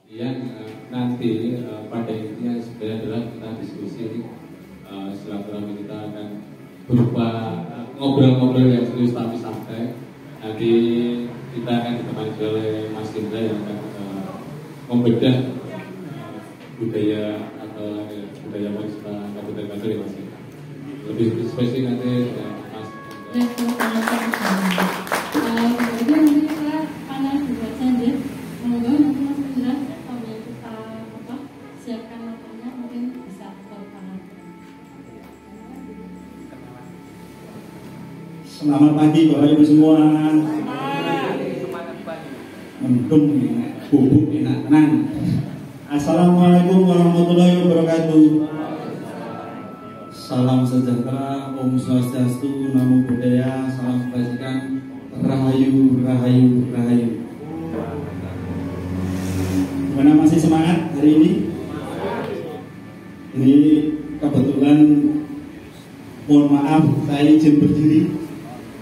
yang nanti pada intinya sebenarnya adalah kita diskusi silaturahmi kita akan berupa ngobrol-ngobrol yang serius tapi santai. Nanti kita akan ditemani oleh Mas Indra yang akan membedah budaya atau budaya wanita Kabupaten Bantul ya Mas. Lebih spesifik nanti Mas. Jadi nanti kita panel juga saja. Semoga nanti Mas Indra sambil kita siapkan materinya mungkin bisa berpanel. Selamat pagi Bapak Ibu semua. Mendung bubuk enak tenang. Assalamualaikum warahmatullahi wabarakatuh. Salam sejahtera, Om Swastiastu, Namo Buddhaya, salam kebajikan, Rahayu, Rahayu, Rahayu. Gimana, masih semangat hari ini? Ini kebetulan, mohon maaf, saya izin berdiri.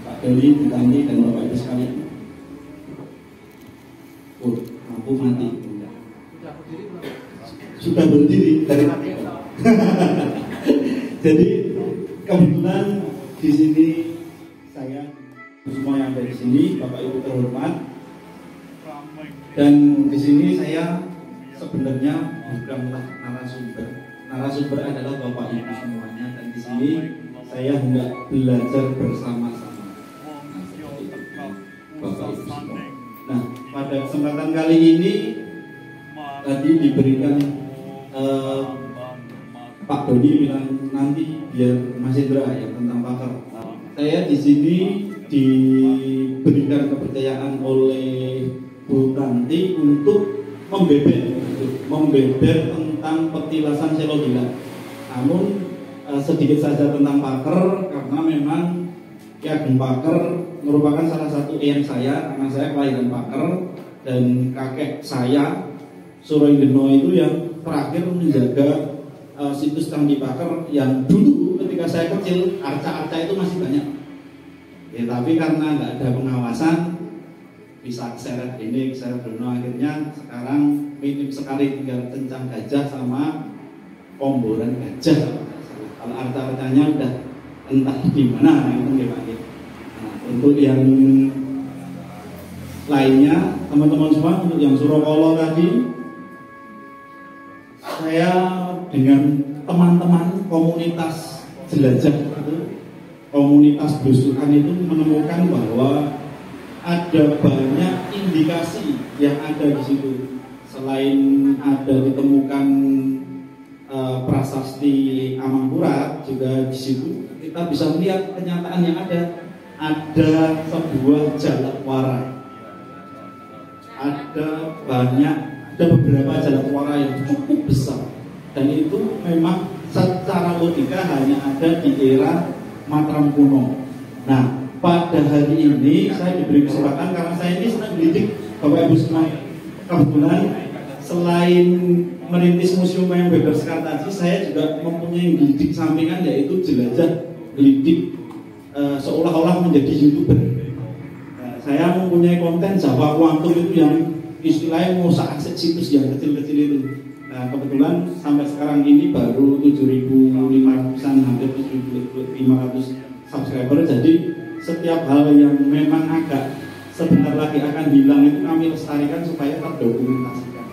Pak Doli, Bu Tanti, dan Bapak Ibu sekalian. Oh, lampu mati. Sudah berdiri dari jadi kebetulan di sini saya semua yang ada di sini, Bapak Ibu terhormat, dan di sini saya sebenarnya bukanlah narasumber. Narasumber adalah Bapak Ibu semuanya, dan di sini saya hendak belajar bersama-sama. Bapak Ibu semua. Nah, pada kesempatan kali ini tadi diberikan Pak Doni bilang nanti biar Mas Indra ya tentang pakar. Saya di sini diberikan kepercayaan oleh Bu Tanti untuk membeber tentang petilasan selogila. Namun sedikit saja tentang pakar karena memang Ki Ageng Pakar merupakan salah satu eyang saya karena saya kelahiran Pakar dan kakek saya Suro Indeno itu yang terakhir menjaga situs Candi Pakar yang dulu ketika saya kecil arca-arca itu masih banyak. Ya, tapi karena nggak ada pengawasan bisa keseret ini, keseret dono, akhirnya sekarang minim sekali tinggal kencang gajah sama komboran gajah. Kalau arca-arcanya udah entah di mana itu ya Pak. Nah, untuk yang lainnya teman-teman semua, untuk yang Surokolo tadi, saya dengan teman-teman komunitas jelajah itu, komunitas belusukan itu menemukan bahwa ada banyak indikasi yang ada di situ. Selain ada ditemukan prasasti Amangkurat, juga di situ kita bisa melihat kenyataan yang ada. Ada sebuah jalakwara, ada beberapa jalakwara yang cukup besar, dan itu memang secara logika hanya ada di era Mataram kuno. Nah, pada hari ini saya diberi kesempatan karena saya ini sedang dididik Bapak Ibu semua. Kebetulan selain merintis museum yang bebas tadi, saya juga mempunyai didik sampingan yaitu jelajah didik seolah-olah menjadi YouTuber. Nah, saya mempunyai konten Jawa Kuantum itu yang istilahnya mau akses situs yang kecil-kecil itu. Nah, kebetulan sampai sekarang ini baru 7.500-an, hampir 7.500 subscriber. Jadi setiap hal yang memang agak sebentar lagi akan hilang itu kami lestarikan supaya terdokumentasikan.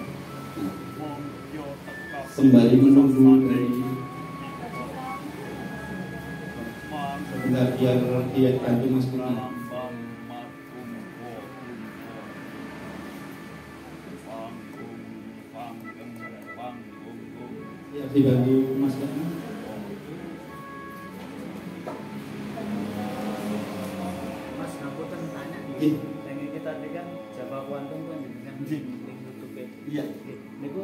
Sembari menunggu dari sebentar biar dia ganti Mas Putih. Ya, dibantu Mas Putih. Mas Ngapunten tanya Iya. Yang kita tadi kan Jawa Kuantum kan dengan link YouTube. Iya. Niku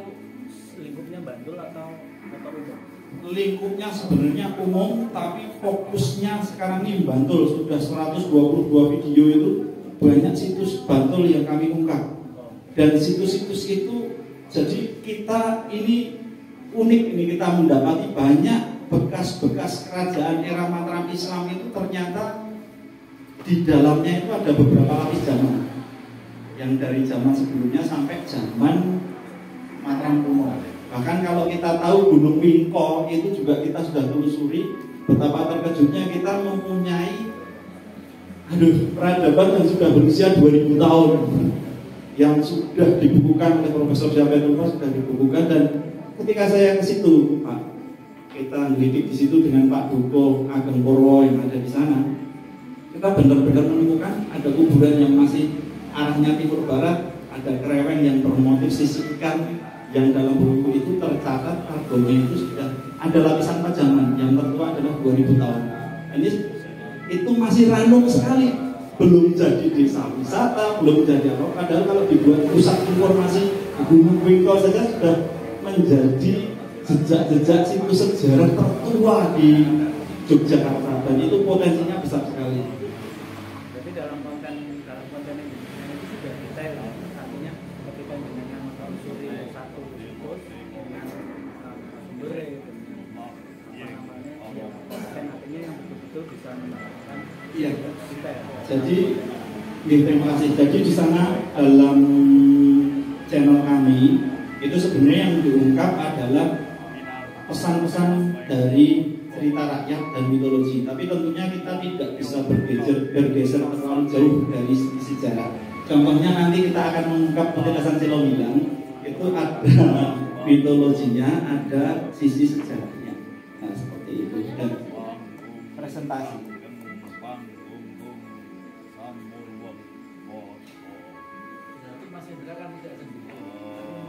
lingkupnya Bantul atau umum? Lingkupnya sebenarnya umum, tapi fokusnya sekarang ini Bantul. Sudah 122 video itu banyak situs Bantul yang kami ungkap. Dan situs-situs itu, jadi kita ini unik, ini kita mendapati banyak bekas-bekas kerajaan era Mataram Islam itu ternyata di dalamnya itu ada beberapa lapis zaman, yang dari zaman sebelumnya sampai zaman Mataram kuno. Bahkan kalau kita tahu Gunung Wingko itu juga kita sudah telusuri, betapa terkejutnya kita mempunyai peradaban yang sudah berusia 2000 tahun yang sudah dibukukan oleh Profesor Japetupa, sudah dibukukan. Dan ketika saya ke situ, Pak, kita ngelidik di situ dengan Pak Duko Ageng Purwo yang ada di sana, kita benar-benar menemukan ada kuburan yang masih arahnya timur barat, ada kereweng yang bermotif sisi ikan yang dalam buku itu tercatat argonya itu sudah ada lapisan pajangan yang tertua adalah 2000 tahun. Ini itu masih random sekali, belum jadi desa wisata, belum jadi apa. Padahal kalau dibuat pusat informasi Gunung Wingko saja sudah menjadi jejak-jejak situs sejarah tertua di Yogyakarta, dan itu potensinya besar sekali. Jadi dalam konten ini sudah detail, artinya ketika dengan menelusuri satu situs dengan sumber dan artinya yang betul-betul bisa mendapatkan detail. Jadi terima kasih. Jadi di sana dalam channel kami itu sebenarnya yang diungkap adalah pesan-pesan dari cerita rakyat dan mitologi, tapi tentunya kita tidak bisa bergeser terlalu jauh dari sisi sejarah. Contohnya nanti kita akan mengungkap petilasan Silomilang, itu ada mitologinya, ada sisi sejarahnya. Nah seperti itu. Dan presentasi.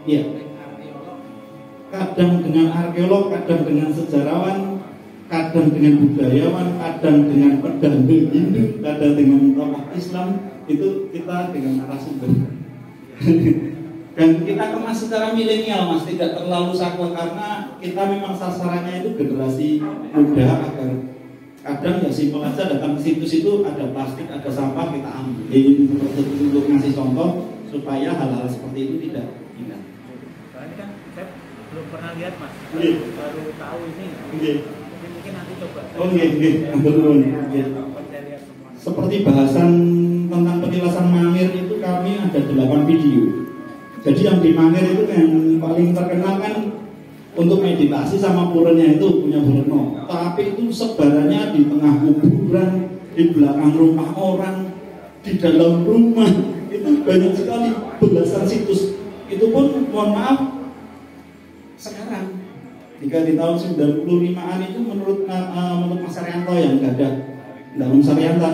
Iya. Kadang dengan arkeolog, kadang dengan sejarawan, kadang dengan budayawan, kadang dengan pendamping Hindu, kadang dengan tokoh Islam, itu kita dengan narasumber. Dan kita kemas secara milenial, Mas, tidak terlalu saklek karena kita memang sasarannya itu generasi muda, agar kadang ya simpel aja datang ke situs itu ada plastik, ada sampah, kita ambil untuk ngasih contoh supaya hal-hal seperti itu tidak. Soalnya kan saya belum pernah lihat, Mas, baru tahu ini. Jadi mungkin nanti coba. Seperti bahasan tentang petilasan Mangir itu kami ada 8 video. Jadi yang di Mangir itu yang paling terkenal kan untuk meditasi sama puranya itu punya Bu Retno. Tapi itu sebarannya di tengah kuburan, di belakang rumah orang, di dalam rumah, itu banyak sekali belasan situs. Itu pun mohon maaf sekarang jika di tahun 95-an itu menurut Mas Saryanto yang gadah Danung Saryanto,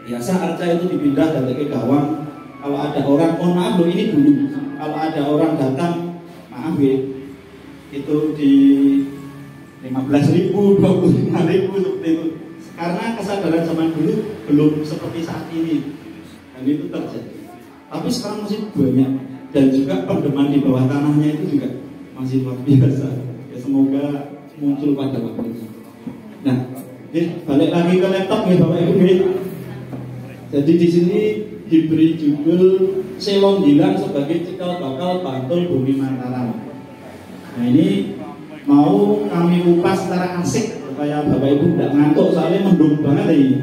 biasa arca itu dipindah dari ke gawang. Kalau ada orang, mohon maaf loh ini dulu, kalau ada orang datang, maaf ya, itu di 15.000, 25.000 seperti itu. Karena kesadaran zaman dulu belum seperti saat ini, dan itu terjadi. Tapi sekarang masih banyak, dan juga pendeman di bawah tanahnya itu juga masih luar biasa. Ya, semoga muncul pada waktunya. Nah, balik lagi ke laptop ya Bapak Ibu. Jadi di sini diberi judul Selonggilan sebagai cikal bakal Bantul Bumi Mataram. Nah ini mau kami kupas secara asik supaya Bapak Ibu tidak ngantuk, soalnya mendung banget ini.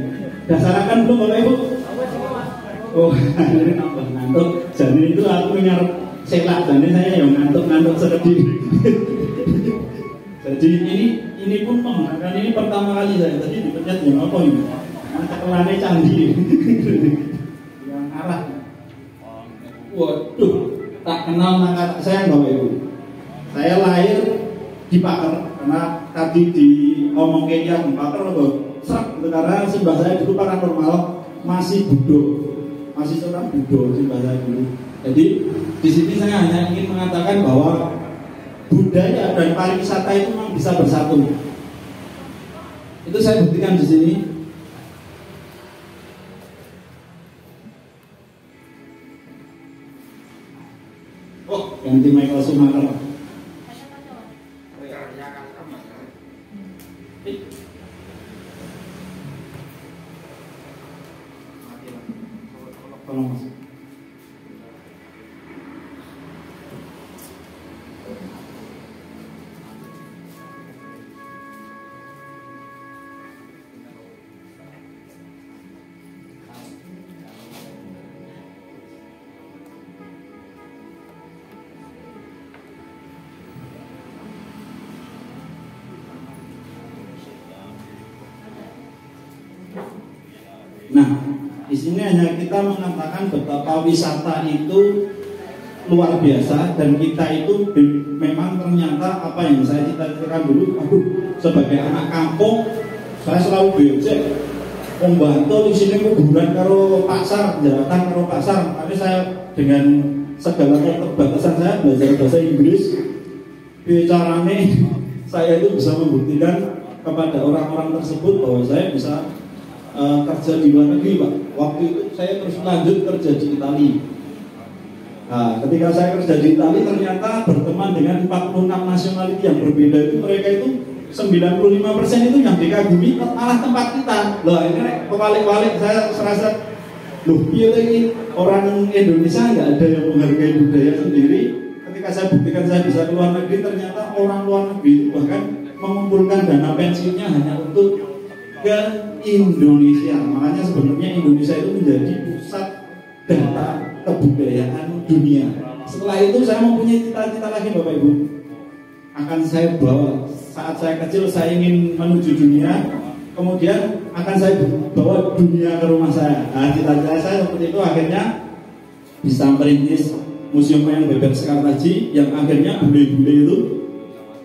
Sudah sarapan belum Bapak Ibu? Oh, ini nambah ngantuk. Jadi itu aku ngarep selak, jadi saya yang ngantuk sedih. Jadi ini pun menggunakan ini pertama kali saya tadi dipencet yang apa ini? Cekelane canggih. Yang arah. Waduh, tak kenal maka saya Bapak Ibu. Saya lahir di Paker karena tadi diomongin yang di Paker loh. Serak gitu, karena simbah saya dulu paranormal masih budok. Masih seorang budok simbah saya dulu. Jadi di sini saya hanya ingin mengatakan bahwa budaya dan pariwisata itu memang bisa bersatu. Itu saya buktikan di sini. Oh, ganti Michael Schumacher. Tolong masuk. Nah, di sini hanya kita mengatakan betapa wisata itu luar biasa, dan kita itu memang ternyata apa yang saya cita-citakan dulu, sebagai anak kampung saya selalu becek membantu di sini kuburan karo pasar, jabatan karo pasar, tapi saya dengan segala keterbatasan saya belajar bahasa Inggris, bicaranya saya itu bisa membuktikan kepada orang-orang tersebut bahwa saya bisa kerja di luar negeri, Pak. Waktu itu saya terus lanjut kerja di Italia. Nah, ketika saya kerja di Italia ternyata berteman dengan 46 nasionaliti yang berbeda itu, mereka itu 95% itu yang dikagumi malah tempat kita. Loh, ini kebalik-balik, saya serasa loh, ini orang Indonesia nggak ada yang menghargai budaya sendiri. Ketika saya buktikan saya bisa ke luar negeri, ternyata orang luar negeri bahkan mengumpulkan dana pensiunnya hanya untuk ke Indonesia. Makanya sebenarnya Indonesia itu menjadi pusat data kebudayaan dunia. Setelah itu saya mempunyai cita-cita lagi, Bapak Ibu. Akan saya bawa, saat saya kecil saya ingin menuju dunia, kemudian akan saya bawa dunia ke rumah saya. Nah, cita-cita saya seperti itu, akhirnya bisa merintis Museum Wayang Beber Sekartaji, yang akhirnya bule-bule itu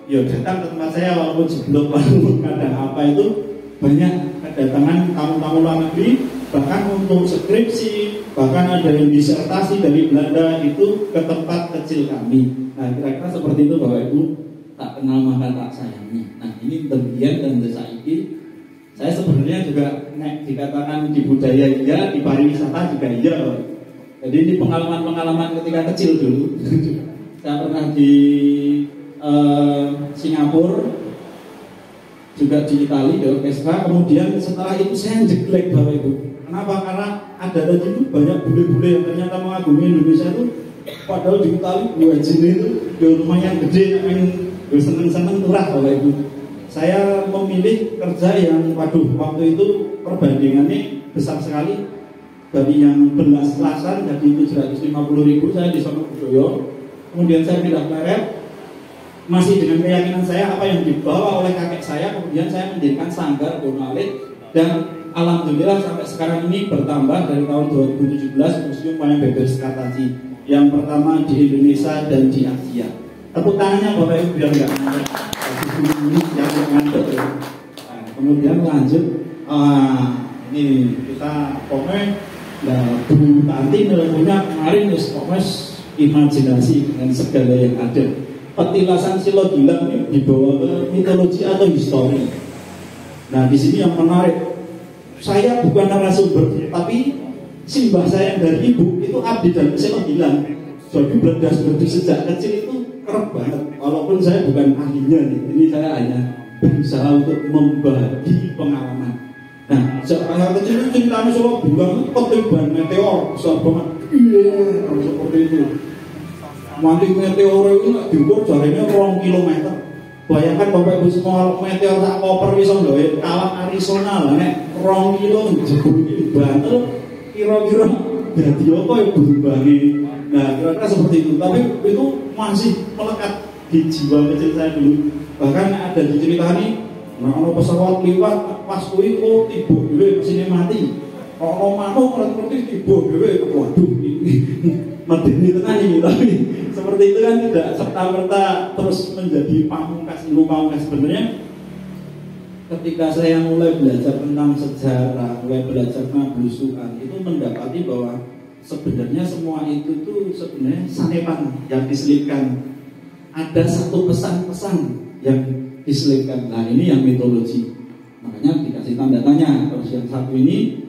ya datang ke tempat saya walaupun sebelum kadang apa itu banyak kedatangan tamu-tamu luar negeri, bahkan untuk skripsi, bahkan ada yang disertasi dari Belanda itu ke tempat kecil kami. Nah, kira-kira seperti itu, Bapak Ibu. Tak kenal maka tak sayangi. Nah, ini bagian dan desa ini. Saya sebenarnya juga dikatakan di budaya iya, di pariwisata juga iya. Jadi ini pengalaman-pengalaman ketika kecil dulu. Saya pernah di Singapura, juga di Italia, di orkestra. Kemudian setelah itu saya jeglek, Bapak Ibu. Kenapa? Karena ada tadi itu banyak bule-bule yang ternyata mengagumi Indonesia itu. Padahal di Italia dua jenis itu di rumah yang gede, yang seneng-seneng turah, Bapak Ibu. Saya memilih kerja yang waktu itu perbandingannya besar sekali. Dari yang belas-belasan jadi 750.000 saya di Sono Budoyo. Kemudian saya pindah Pleret, masih dengan keyakinan saya apa yang dibawa oleh kakek saya. Kemudian saya mendirikan Sanggar Bonalit, dan alhamdulillah sampai sekarang ini bertambah dari tahun 2017 Museum Wayang Beber Sekartaji yang pertama di Indonesia dan di Asia. Tepuk tangannya Bapak Ibu biar enggak ngantuk. Yang ngantuk ya. Nah, kemudian lanjut, ini kita pokoknya Bu Tanti punya kemarin pokoknya imajinasi dengan segala yang ada. Petilasan Silo Gilang ini dibawa ke mitologi atau histori. Nah, di sini yang menarik, saya bukan narasumber, tapi simbah saya dari ibu itu abdi dalam Silo Gilang. Jadi berdas-berdas sejak kecil itu kerap banget. Walaupun saya bukan ahlinya nih, ini saya hanya berusaha untuk membagi pengalaman. Nah, saya kecil itu ceritanya Solo Gilang itu ketiban meteor besar banget. Iya, seperti itu. Mati meteor itu nggak diukur jaraknya 2 kilometer. Bayangkan Bapak Ibu semua, meteor tak koper bisa nggak kalah Arizona lah, nek 2 kilo jebul di Banten, kira-kira jadi apa yang berubahnya. Nah, kira-kira seperti itu. Tapi itu masih melekat di jiwa kecil saya dulu. Bahkan ada di cerita ini, nah, pesawat lewat pas kui tiba dhewe mesine mati. Ono manuk ngerti tiba dhewe, waduh medeni tenan ini. Tapi seperti itu kan tidak serta-merta terus menjadi pamungkas, ilmu pamungkas. Sebenarnya ketika saya mulai belajar tentang sejarah, mulai belajar pengablusuan, itu mendapati bahwa sebenarnya semua itu tuh sebenarnya sanepan yang diselipkan. Ada satu pesan-pesan yang diselipkan. Nah, ini yang mitologi. Makanya dikasih tanda tanya. Terus yang satu ini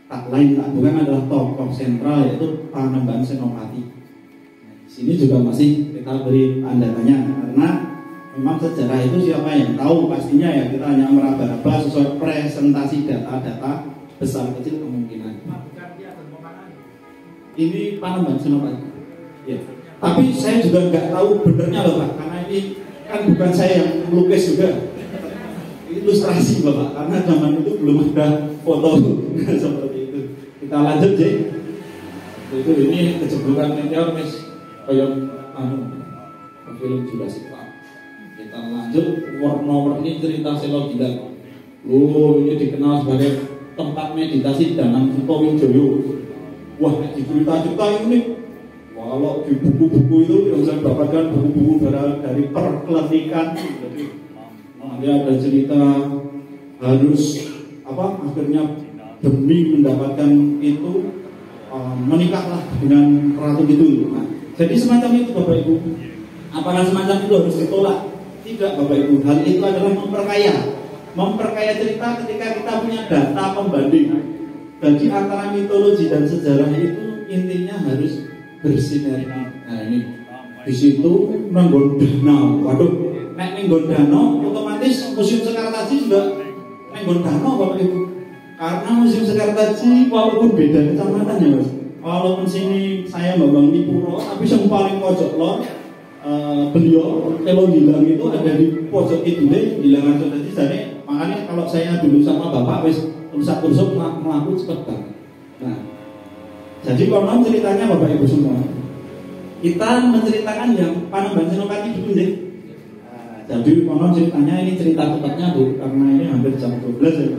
tak lain tak bukan adalah tokoh sentral, yaitu Panembahan Senopati. Di sini juga masih kita beri tanda tanya, karena memang sejarah itu siapa yang tahu, pastinya ya kita hanya meraba-raba sesuai presentasi data-data besar kecil kemungkinan. Ini Panembahan Senopati. Ya. Tapi saya juga nggak tahu benernya loh Pak, karena ini kan bukan saya yang melukis juga, ilustrasi Bapak, karena zaman itu belum ada foto seperti itu. Kita lanjut Jay. Itu ini kejeblokan meteor Miss kayak film Jurassic Park. Kita lanjut, warna-warni cerita Selo Gilang. Ini dikenal sebagai tempat meditasi Danang Sutowijoyo. Wah, di cerita-cerita ini, kalau di buku-buku itu yang saya dapatkan buku-buku dari perkeletikan, jadi ada cerita harus akhirnya demi mendapatkan itu menikahlah dengan ratu itu. Nah, jadi semacam itu Bapak Ibu. Apakah semacam itu harus ditolak? Tidak Bapak Ibu. Hal itu adalah memperkaya cerita ketika kita punya data pembanding. Jadi antara mitologi dan sejarah itu intinya harus bersinergi. Nah ini di situ menggon danau. Waduh, nek menggon danau otomatis Museum Sekartaji juga menggon danau Bapak Ibu. Karena Museum Sekartaji walaupun beda kecamatan ya Mas. Walaupun sini saya Bambang Nipuro, tapi yang paling pojok lor beliau Telon Gilang itu ada di pojok itu deh, Gilang Aso. Jadi makanya kalau saya dulu sama Bapak wis rusak-rusuk melaku cepet banget. Nah, jadi konon ceritanya Bapak Ibu semua, kita menceritakan yang Panembahan Senopati dulu deh. Jadi konon ceritanya ini cerita tepatnya Bu, karena ini hampir jam 12 ya.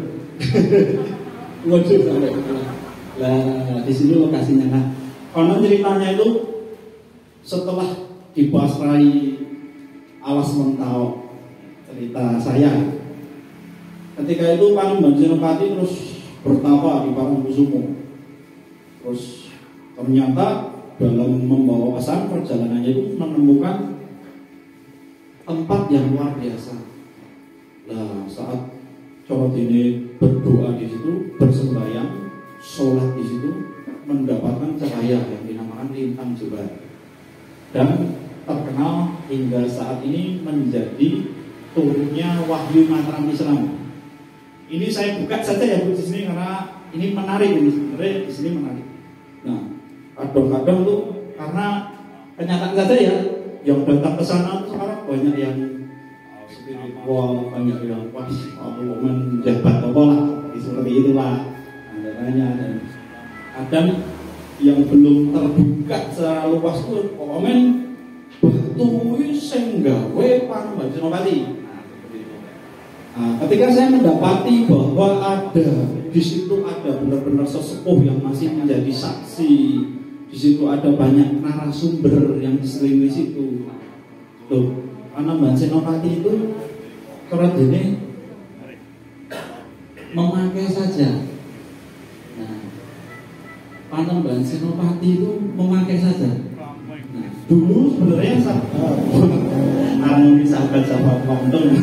Waduh sampai lah di sini lokasinya. Nah, konon ceritanya itu setelah dipasrai Alas Mentau, cerita saya. Ketika itu Panembahan Senopati terus bertapa di Parangkusumo. Terus ternyata dalam membawa pesan perjalanannya itu menemukan tempat yang luar biasa. Nah, saat Corodine berdoa di situ, bersembahyang, sholat di situ, mendapatkan cahaya yang dinamakan lintang jebar. Dan terkenal hingga saat ini menjadi turunnya wahyu Mataram Islam. Ini saya buka saja ya Bu di sini karena ini menarik, ini sebenarnya di sini menarik. Nah, kadang-kadang tuh karena kenyataan saja ya, yang datang ke sana sekarang banyak yang spiritual, banyak yang menjabat apa lah, seperti itulah andanya. Dan kadang yang belum terbuka secara luas tuh komen batu sing gawe Panembahan Senopati. Nah, ketika saya mendapati bahwa ada di situ ada benar-benar sesepuh yang masih menjadi saksi, di situ ada banyak narasumber yang diselingi situ. Tuh, Panembahan Senopati itu Corodine memakai saja. Nah, Panembahan Senopati itu memakai saja. Nah, dulu sebenarnya sahabat konten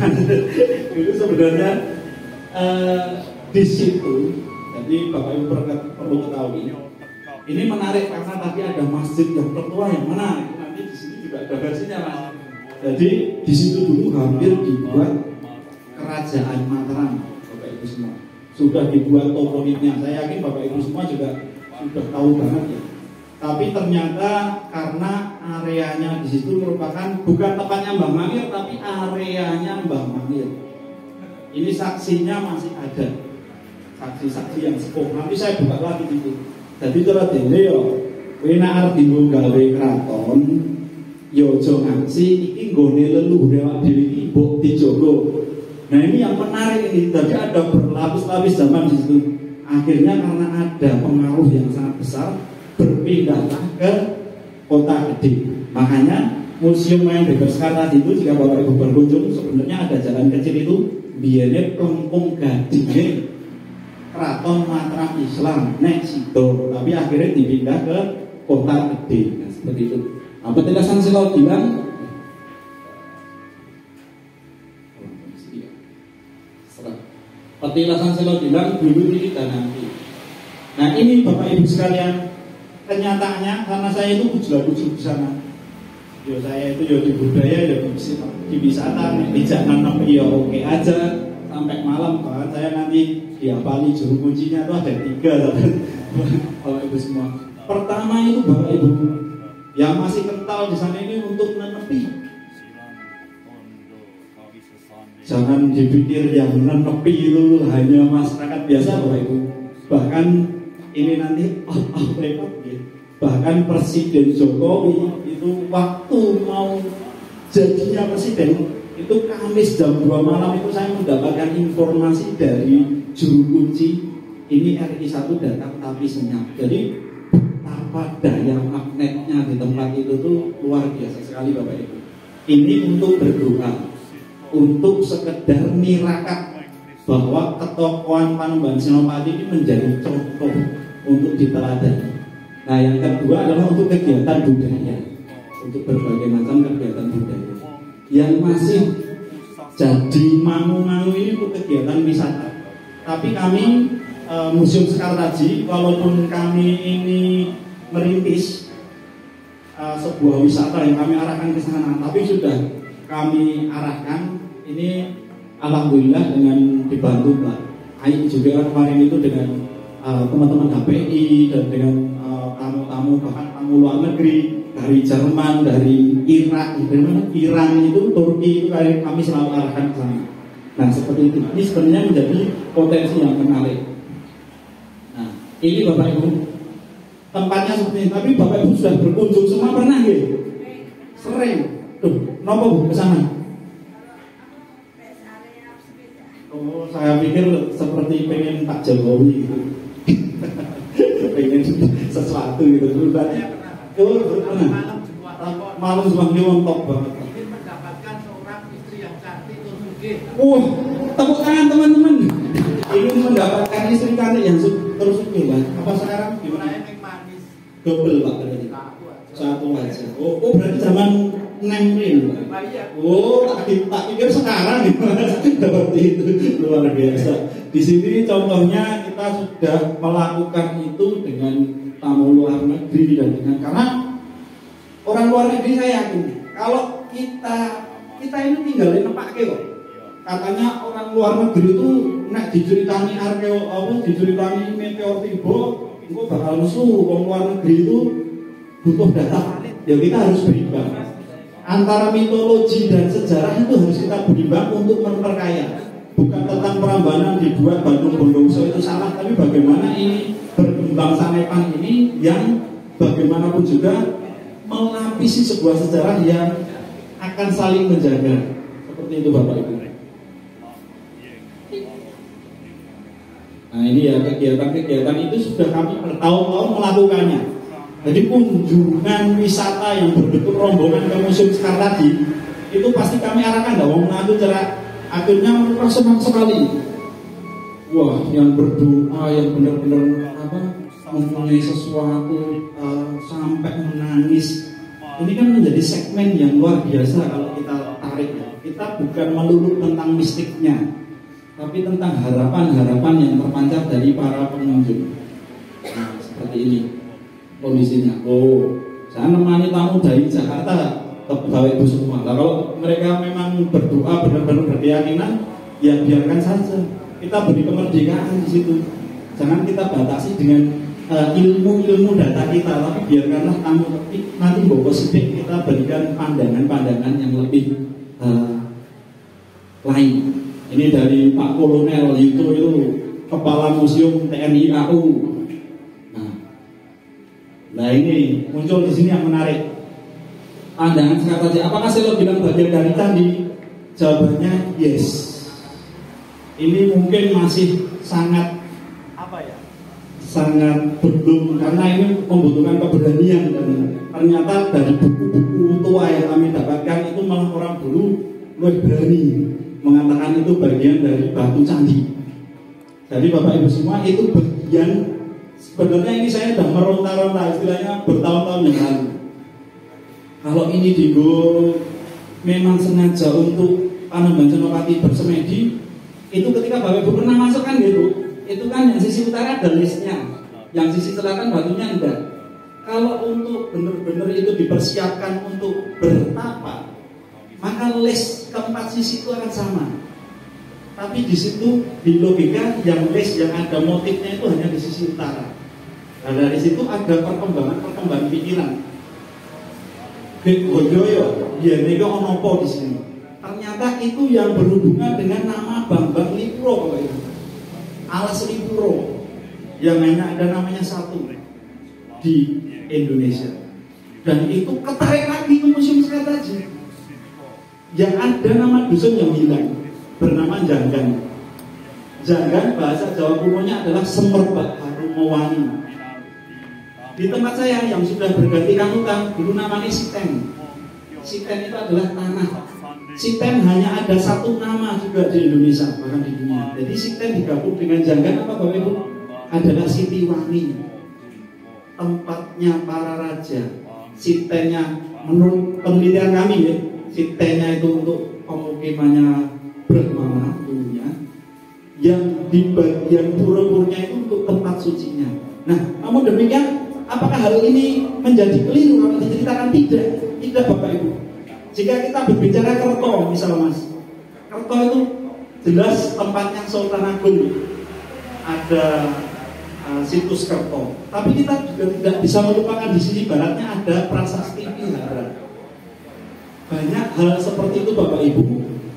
itu sebenarnya di situ. Jadi Bapak Ibu perlu ketahui, ini menarik karena tadi ada masjid yang tertua yang menarik. Nanti di sini juga ada versinya Mas. Jadi di situ dulu hampir dibuat kerajaan Mataram, Bapak Ibu semua. Sudah dibuat toponimnya. Saya yakin Bapak Ibu semua juga sudah tahu banget ya. Tapi ternyata karena areanya di situ merupakan bukan tempatnya Mbah Mangir, tapi areanya Mbah Mangir. Ini saksinya masih ada, saksi-saksi yang sepuh. Nanti saya buka lagi itu. Jadi Corodine yo, wena arep dienggo gawe kraton, yo aja ngaksi iki nggone leluhur awak dhewe iki mbok dijogo. Nah ini yang menarik ini, jadi ada berlapis-lapis zaman di situ. Akhirnya karena ada pengaruh yang sangat besar, berpindahlah ke kota gede. Makanya museum yang di Sekartaji itu jika Bapak Ibu berkunjung, sebenarnya ada jalan kecil itu biyen Klempung Gadinge Kraton Mataram Islam nek situ, tapi akhirnya dipindah ke kota gede. Nah, seperti itu. Nah, petilasan Selo bilang petilasan Selo bilang dulu ini dan nanti. Nah ini Bapak Ibu sekalian, kenyataannya karena saya itu bujul-bujul di sana. Yo saya itu yo di budaya, yo di wisata, di jangan ya oke aja sampai malam. Bahkan saya nanti dihafali juru kuncinya itu ada 3 Bapak Ibu semua. Pertama itu Bapak Ibu yang masih kental di sana ini untuk menepi. Jangan dipikir yang menepi itu hanya masyarakat biasa Bapak Ibu. Bahkan ini nanti repot gitu. Bahkan Presiden Jokowi itu waktu mau jadinya presiden itu Kamis jam 2 malam itu saya mendapatkan informasi dari juru kunci ini RI1 datang tapi senyap. Jadi apa daya magnetnya di tempat itu tuh luar biasa sekali Bapak Ibu. Ini untuk berdoa, untuk sekedar mirakat bahwa ketokohan Panembahan Senopati ini menjadi contoh untuk diteladani. Nah yang kedua adalah untuk kegiatan budaya, untuk berbagai macam kegiatan budaya yang masih jadi mangu-mangu ini untuk kegiatan wisata. Tapi kami Museum Sekar Taji, walaupun kami ini merintis sebuah wisata yang kami arahkan ke sana, tapi sudah kami arahkan ini alhamdulillah dengan dibantu Pak Aik juga kemarin itu dengan teman-teman HPI dan dengan tamu-tamu bahkan tamu luar negeri dari Jerman, dari Irak, dari mana Iran itu, Turki itu kami selalu arahkan ke sana. Nah seperti itu. Ini sebenarnya menjadi potensi yang menarik. Nah ini Bapak Ibu tempatnya seperti ini. Tapi Bapak Ibu sudah berkunjung semua pernah nggih? Sering. Tuh, nopo Bu ke sana? Oh, saya pikir seperti pengen Pak Jokowi gitu. Pengen sesuatu gitu. Malam semua dia montok banget. Ingin mendapatkan seorang istri yang cantik dan sugih. Tepuk tangan teman-teman. Ingin mendapatkan istri cantik yang terus sugih lah. Apa sekarang gimana? Yang manis. Double Pak berarti. Satu aja. Oh berarti zaman nempel. Tak pikir sekarang seperti itu luar biasa. Di sini contohnya kita sudah melakukan itu dengan tamu luar negeri dan dengan karena orang luar negeri saya yakin kalau kita ini tinggalin nepake kok. Katanya orang luar negeri itu nek diceritani diceritani meteor tiba, engko bakal nesu wong luar negeri itu butuh data. Ya kita harus berimbang. Antara mitologi dan sejarah itu harus kita berimbang untuk memperkaya. Bukan tentang Prambanan dibuat Bandung Bondowoso itu salah, tapi bagaimana ini berkembang Sanepan ini yang bagaimanapun juga melapisi sebuah sejarah yang akan saling menjaga. Seperti itu Bapak Ibu. Nah ini ya kegiatan-kegiatan itu sudah kami bertahun-tahun melakukannya. Jadi kunjungan wisata yang berbentuk rombongan ke Museum Sekar Taji itu pasti kami arahkan dong. Nah itu cara akhirnya mereka senang sekali. Wah yang berdoa yang benar-benar mempunyai sesuatu sampai menangis. Ini kan menjadi segmen yang luar biasa kalau kita tarik ya. Kita bukan melulu tentang mistiknya, tapi tentang harapan-harapan yang terpancar dari para pengunjung. Nah, seperti ini kondisinya. Saya nemani tamu dari Jakarta, Bapak Ibu semua. Nah, kalau mereka memang berdoa benar-benar berkeyakinan, ya biarkan saja. Kita beri kemerdekaan di situ. Jangan kita batasi dengan ilmu data kita, tapi biarkanlah tamu nanti bawa sedikit kita berikan pandangan-pandangan yang lebih lain. Ini dari Pak Kolonel itu Kepala Museum TNI AU. Nah ini muncul di sini yang menarik. Pandangan Sekar Taji. Apakah saya bilang bagian dari candi? Jawabannya yes. Ini mungkin masih sangat sangat belum, karena ini membutuhkan keberanian dan ternyata dari buku-buku tua yang kami dapatkan itu malah orang dulu lebih berani mengatakan itu bagian dari batu candi. Jadi Bapak Ibu semua itu bagian. Sebenarnya ini saya sudah meronta-ronta istilahnya bertahun-tahun yang lalu. Kalau ini digo memang sengaja untuk Panembahan Senopati bersemedi, itu ketika Bapak Ibu pernah masuk kan gitu, itu kan yang sisi utara ada lesnya, yang sisi selatan batunya enggak. Kalau untuk benar-benar itu dipersiapkan untuk bertapa, maka les keempat sisi itu akan sama. Tapi di situ di logika yang les yang ada motifnya itu hanya di sisi utara. Nah dari situ ada perkembangan pikiran. Bojoyo, ya nego onopo di sini. Ternyata itu yang berhubungan dengan nama Bambang Lipuro, Bapak Ibu. Alas Lipuro yang hanya ada namanya satu di Indonesia. Dan itu ketarik lagi ke Museum Sekar Taji. Yang ada nama dusun yang hilang, bernama Janggan. Janggan bahasa Jawa kunonya adalah semerbak harum mewangi. Di tempat saya yang sudah bergantikan utang, dulu namanya Siten. Siten itu adalah tanah. Siten hanya ada satu nama juga di Indonesia, bahkan di dunia. Jadi Siten digabung dengan Janggan apa Bapak Ibu? Adalah Sitiwangi, tempatnya para raja. Sitennya menurut penelitian kami ya, Sitennya itu untuk pemukimannya Brahmana dulunya, yang di bagian pura-puranya itu untuk tempat sucinya. Nah, namun demikian, apakah hal ini menjadi keliru kalau diceritakan? Tidak Bapak Ibu. Jika kita berbicara Kerto misalnya Mas, Kerto itu jelas tempatnya Sultan Agung, ada situs Kerto. Tapi kita juga tidak bisa melupakan di sisi baratnya ada Prasasti Vihara. Banyak hal seperti itu Bapak Ibu.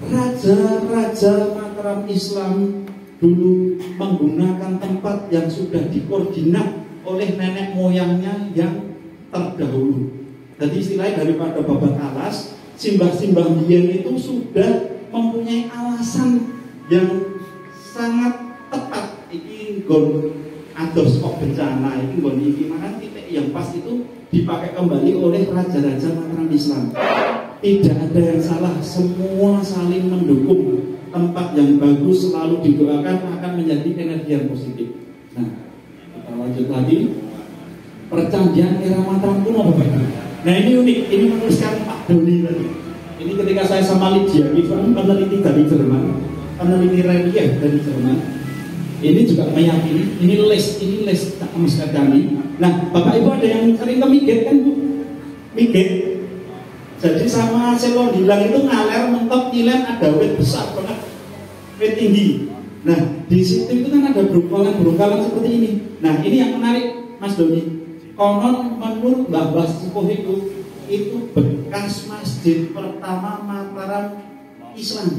Raja-raja Mataram Islam dulu menggunakan tempat yang sudah dikoordinat oleh nenek moyangnya yang terdahulu. Jadi istilahnya daripada babat alas, simbah-simbah biyen itu sudah mempunyai alasan yang sangat tepat. Iki nggon ados kok bencana, iki nggon iki mana titik yang pas itu dipakai kembali oleh raja-raja Mataram Islam. Tidak ada yang salah, semua saling mendukung. Tempat yang bagus selalu didoakan akan menjadi energi yang positif. Nah, kita lanjut lagi. Percanggihan era Mataram kuno Bapak Ibu. Nah ini unik, ini menuliskan Pak Doni tadi. Ini ketika saya sama Lydia, peneliti dari Jerman, peneliti relief dari Jerman. Ini juga meyakini, ini les Mas kami. Nah, Bapak Ibu ada yang sering ke Miget kan Bu? Miget. Jadi sama Selon Hilang itu ngaler mentok nyilen ada wit besar banget, wit tinggi. Nah di situ itu kan ada berungkalan seperti ini. Nah ini yang menarik Mas Doni. Konon menurut Mbah Sepuh itu bekas masjid pertama Mataram Islam.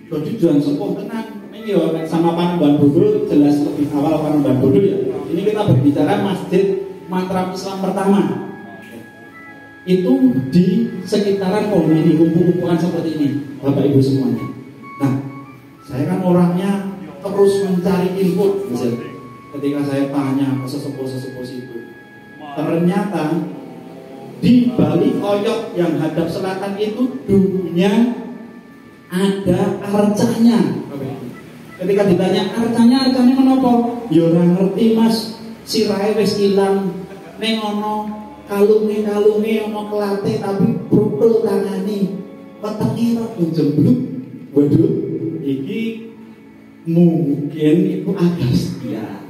Jadi jangan sepuh tenang. Ini ya sama Panembahan Bodo jelas lebih awal Panembahan Bodo ya. Ini kita berbicara masjid Mataram Islam pertama. Itu di sekitaran ini kumpul-kumpulan seperti ini Bapak Ibu semuanya. Nah saya kan orangnya terus mencari info. Ketika saya tanya ke sesepuh-sesepuh itu, ternyata di balik oyok yang hadap selatan itu dulunya ada arcanya. Ketika ditanya arcanya menopo, ya ora ngerti Mas, sirahe wis ilang ning ono kalunge ono kelate tapi prupul tangane wetenge rada jembluk. Waduh, iki mungkin itu Agastya.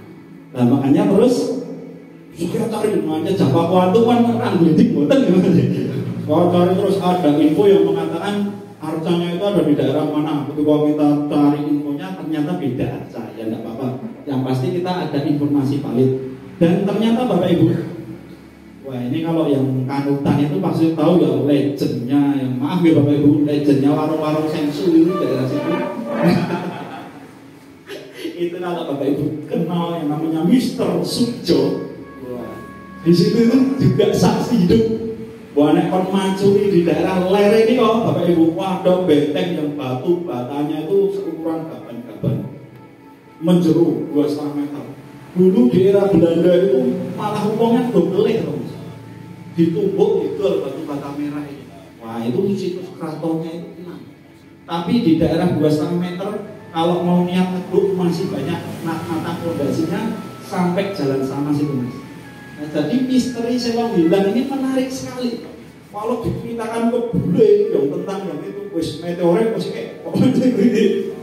Nah makanya terus sekretari namanya Japa Kuantu kan rangglidik mboten gimana. Cari terus ada info yang mengatakan arcanya itu ada di daerah mana. Ketika kita cari infonya ternyata beda arca. Ya enggak apa-apa. Yang pasti kita ada informasi valid. Dan ternyata Bapak Ibu, wah ini kalau yang kanutan itu pasti tahu ya legendnya, yang maaf ya Bapak Ibu, legendnya warung-warung sensu itu daerah situ. Itu kalau Bapak Ibu kenal yang namanya Mr. Sujo. Wah, di situ itu juga saksi hidup. Wah nek kon macuri di daerah Lere ini kok Bapak Ibu, ada benteng yang batu batanya itu seukuran gaban-gaban, menjeruk 2,5 meter. Dulu di era Belanda itu malah hukumnya double terus. Ditumbuk didol batu bata merah ini. Wah itu situs keratonnya itu hilang. Tapi di daerah 2,5 meter kalau mau niat ngeduk masih banyak mata fondasinya sampai jalan sama situ Mas. Nah, jadi misteri Selong Hilang ini menarik sekali. Kalau diceritakan ke bule yang tentang yang itu wis meteorit wis kayak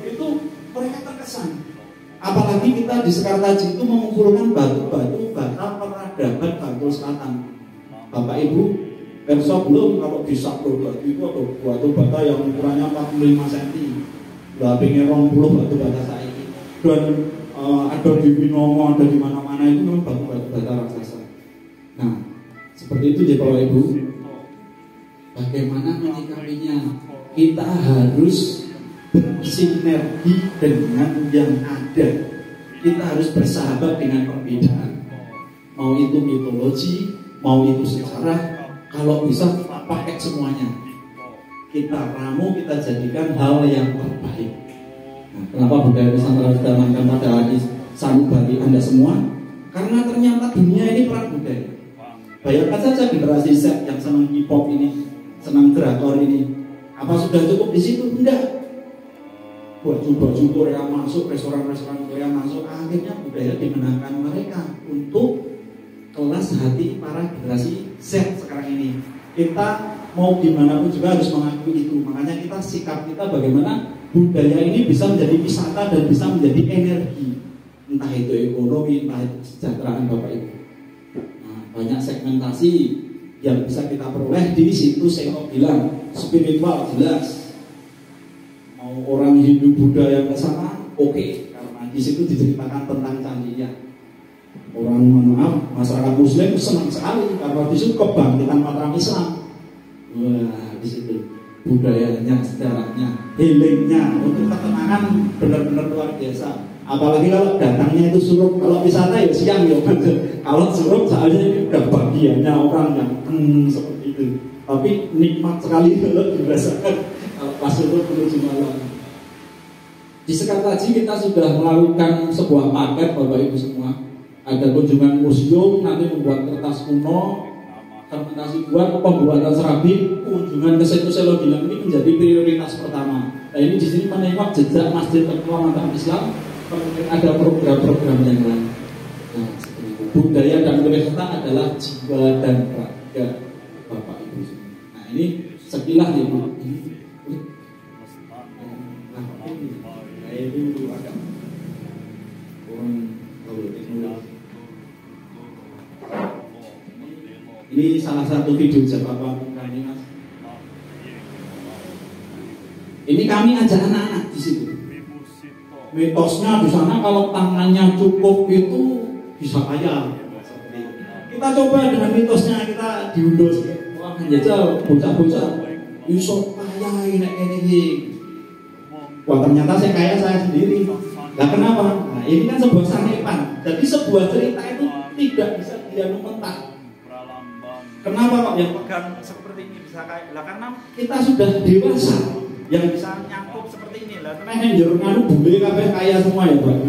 itu mereka terkesan. Apalagi kita di Sekartaji itu mengumpulkan batu-batu bata peradaban Bantul Selatan. Bapak Ibu, perso belum kalau di Sabrogati itu ada batu bata yang ukurannya 45 cm. Lapingnya 20 batu bata saiki. Dan ada di Binomo, ada di mana-mana itu memang batu bata raksasa. Nah, seperti itu ya Bapak Ibu. Bagaimana menyikapinya? Kita harus bersinergi dengan yang ada. Kita harus bersahabat dengan perbedaan. Mau itu mitologi, mau itu sejarah, kalau bisa kita pakai semuanya. Kita ramu, kita jadikan hal yang terbaik. Nah, kenapa budaya Nusantara ditanamkan pada hati sanubari Anda semua? Karena ternyata dunia ini perang budaya. Bayangkan saja generasi Z yang senang hip-hop ini, senang drakor ini, apa sudah cukup di situ? Enggak. Baju-baju Korea masuk, restoran-restoran Korea masuk, akhirnya budaya dimenangkan mereka untuk kelas hati para generasi Z sekarang ini. Kita mau gimana pun juga harus mengakui itu. Makanya kita sikap kita bagaimana budaya ini bisa menjadi wisata dan bisa menjadi energi, entah itu ekonomi, entah itu kesejahteraan Bapak Ibu. Nah, banyak segmentasi yang bisa kita peroleh di situ. Saya bilang spiritual jelas. Mau orang Hindu Buddha yang ke sana, oke, karena di situ diceritakan tentang candinya. Orang maaf, masyarakat Muslim senang sekali karena di situ kebangkitan mataram Islam. Wah, di situ budayanya, sejarahnya, healingnya, untuk ketenangan benar-benar luar biasa. Apalagi kalau datangnya itu suruh, kalau wisata ya siang ya. Kalau suruh soalnya ini udah bagiannya orang yang seperti itu. Tapi nikmat sekali kalau dirasakan kalau pas suruh menuju malam. Di Sekartaji kita sudah melakukan sebuah paket Bapak Ibu semua. Ada kunjungan museum, nanti membuat kertas kuno, fermentasi buat pembuatan serabi, kunjungan ke situs Selo Gilang ini menjadi prioritas pertama. Nah ini di sini menengok jejak Masjid Tertua Mataram Islam, kemudian ada program-program yang lain. Nah, budaya dan pariwisata adalah jiwa dan raga Bapak Ibu. Nah ini sekilas Ibu. Itu agak kurang teknologi. Ini salah satu video Jawa kami Mas. Ini kami ajak anak-anak di situ. Mitosnya di sana kalau tangannya cukup itu bisa kaya. Kita coba dengan mitosnya, kita diunduh. Wah, menjajal bocah-bocah iso kaya ini. Wah, ternyata saya kaya saya sendiri. Nah, kenapa? Nah, ini kan sebuah sanepan. Jadi sebuah cerita itu tidak bisa dia mentah. Kenapa kok yang pegang seperti ini bisa kaya? Lah karena kita sudah dewasa yang bisa nyangkut seperti ini lah. Karena yang nganu bule kabeh kaya semua ya, Pak.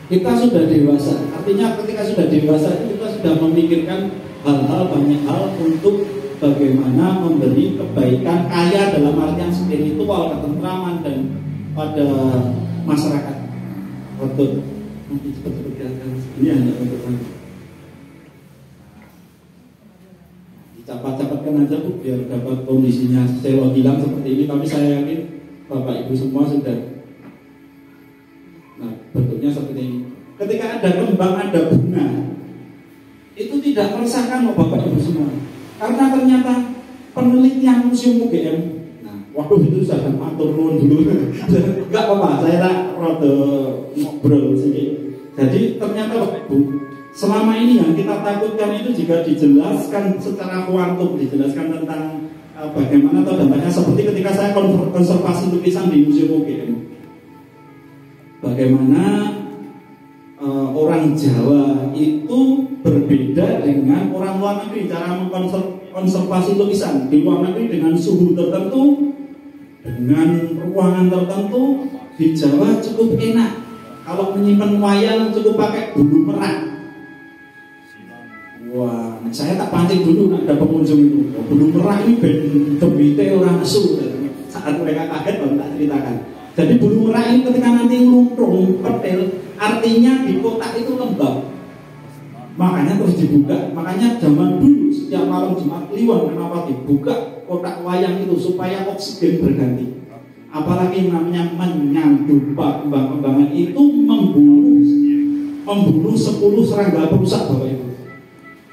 Kita sudah dewasa. Artinya ketika sudah dewasa itu kita sudah memikirkan hal-hal, banyak hal untuk bagaimana memberi kebaikan, kaya dalam artian spiritual, ketentraman dan pada masyarakat. Betul. Nanti cepat-cepat ini hanya untuk cepat-cepatkan aja Bu biar dapat kondisinya Selo Gilang seperti ini. Tapi saya yakin Bapak Ibu semua sudah. Nah, bentuknya seperti ini. Ketika ada kembang, ada bunga, itu tidak meresahkan Bapak Ibu semua. Karena ternyata penelitian Museum UGM, waktu itu saya matur nuwun dulu. Enggak apa-apa, saya tak rada ngobrol sedikit. Jadi ternyata Bapak Ibu, selama ini yang kita takutkan itu jika dijelaskan secara kuantum, dijelaskan tentang bagaimana atau dampaknya seperti ketika saya konservasi lukisan di Museum UGM. Bagaimana orang Jawa itu berbeda dengan orang luar negeri cara mengkonservasi lukisan. Di luar negeri dengan suhu tertentu, dengan ruangan tertentu, di Jawa cukup enak. Kalau menyimpan wayang cukup pakai bulu merak. Wah, saya tak pancing dulu ada pengunjung itu. Bulu merak ini dembite orang asu. Saat mereka kaget baru tak ceritakan. Jadi bulu merak ini ketika nanti ngeluntung, petil, artinya di kotak itu lembab. Makanya terus dibuka. Makanya zaman dulu setiap malam Jumat Kliwon kenapa dibuka kotak wayang itu supaya oksigen berganti. Apalagi namanya menyandu kembang-kembangan itu membunuh 10 serangga perusak Bapak Ibu.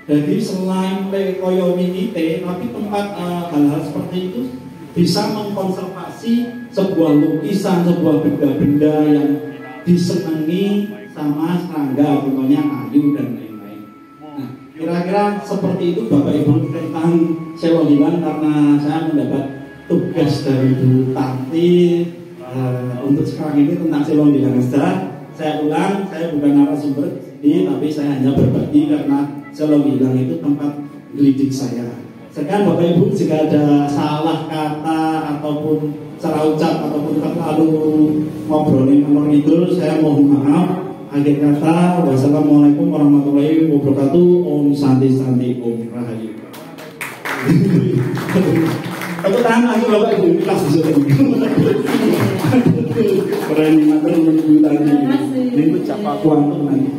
Jadi selain koyo minite, tapi tempat hal-hal seperti itu bisa mengkonservasi sebuah lukisan, sebuah benda-benda yang disenangi sama serangga, contohnya kayu dan lain-lain. Nah, kira-kira seperti itu Bapak Ibu tentang Selo Gilang, karena saya mendapat tugas dari Bu Tati untuk sekarang ini tentang Selo Gilang saja. Saya ulang, saya bukan narasumber ini, tapi saya hanya berbagi karena Selo Gilang itu tempat gelidik saya. Sekarang Bapak Ibu jika ada salah kata ataupun ataupun secara ucap ataupun terlalu ngobrolin nomor itu, saya mohon maaf. Akhir kata, wassalamualaikum warahmatullahi wabarakatuh. Om Santi Santi Om Rahayu. Tepuk tangan lagi Bapak Ibu, kelas di sini. Keren matur menunggu tadi. Ini siapa kuantum nanti.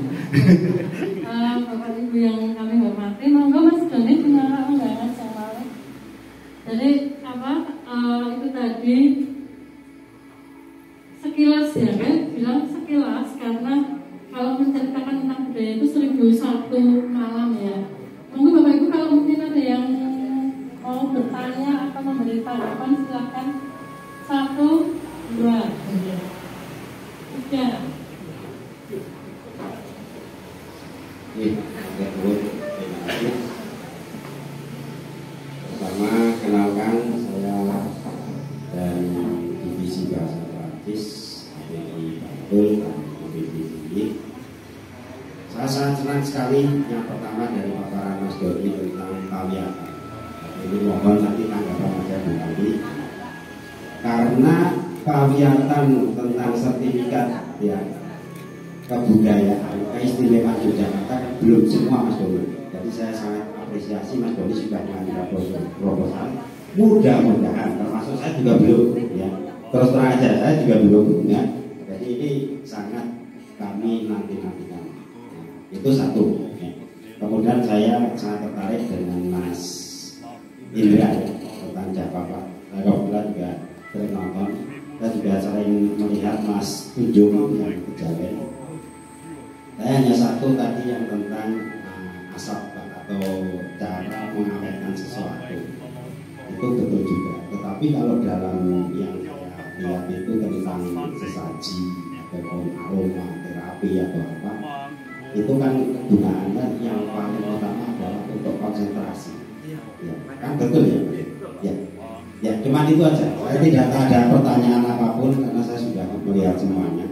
Bapak Ibu yang kami hormati, monggo Mas Doni dengan undangan sama. Jadi itu tadi sekilas ya kan, bilang sekilas karena kalau menceritakan tentang budaya itu 1001 malam ya. Monggo Bapak Ibu kalau mungkin ada yang mau bertanya atau memberi tanggapan silakan. 1, 2, 3. Pertama, kenalkan saya dari divisi bahasa Perancis dari Bantul dan ini. Saya sangat senang sekali yang pertama dari paparan Mas Doni tentang pawiatan. Ini mohon nanti tanggapan Mas Doni. Karena pawiatan tentang sertifikat ya kebudayaan, keistimewaan Yogyakarta belum semua Mas Doni. Jadi saya sangat apresiasi Mas Doni sudah mengambil proposal. Mudah-mudahan, termasuk saya juga belum ya. Terus terang aja saya juga belum ya. Jadi ini sangat kami nanti-nantikan. Itu satu. Ya. Kemudian saya sangat tertarik dengan Mas Indra ya, tentang Jakarta. Saya kebetulan juga sering nonton. Saya juga sering melihat Mas Tunjung yang kejawen. Saya hanya satu tadi yang tentang asap atau cara mengawetkan sesuatu. Itu betul juga. Tetapi kalau dalam yang saya lihat itu tentang sesaji ataupun aroma terapi atau apa, itu kan kegunaannya yang paling utama adalah untuk konsentrasi. Ya, kan betul ya? Ya. Ya, cuma itu aja. Saya tidak ada pertanyaan apapun karena saya sudah melihat semuanya.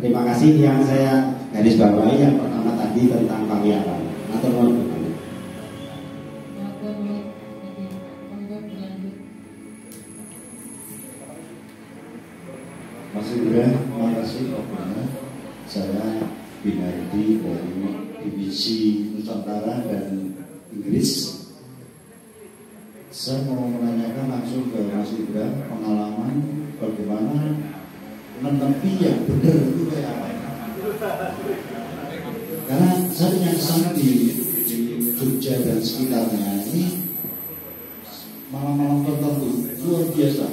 Terima kasih yang saya garis bawahi yang pertama tadi tentang pawiatan. Atau mau Mas Indra, terima kasih waktunya. Saya Binardi dari Divisi Nusantara dan Inggris. Saya mau menanyakan langsung ke Mas Indra pengalaman bagaimana menepi yang benar itu kayak apa? Karena saya punya kesan di Jogja dan sekitarnya ini malam-malam tertentu luar biasa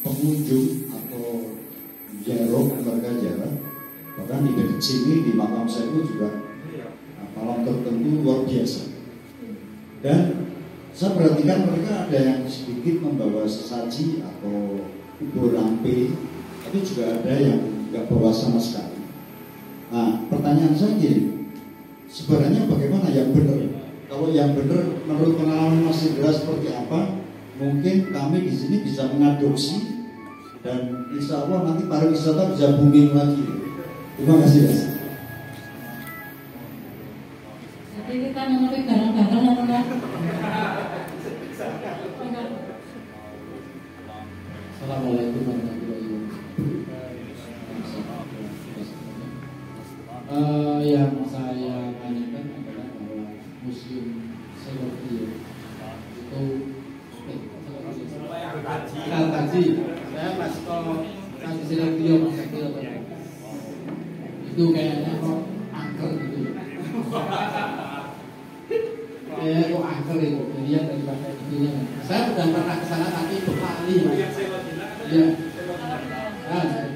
pengunjung atau jarok warga jalan, bahkan di dekat sini di makam saya itu juga malam tertentu luar biasa. Dan saya perhatikan mereka ada yang sedikit membawa sesaji atau ubur lampe, tapi juga ada yang nggak bawa sama sekali. Nah, pertanyaan saya gini, sebenarnya bagaimana yang benar? Kalau yang benar menurut pengalaman Mas Indra seperti apa? Mungkin kami di sini bisa mengadopsi dan insya Allah nanti pariwisata bisa booming lagi. Terima kasih Mas. Jadi kita mengerti barang-barang atau enggak? Assalamualaikum warahmatullahi wabarakatuh. Yang saya tanyakan adalah bahwa museum Selotio itu Kaltaji. Saya pas kasih Selotio itu kayaknya kok angker gitu. Kayaknya kok angker itu. Dilihat dari pakai itunya. Saya sudah pernah ke sana tapi berkali. Ya. Nah,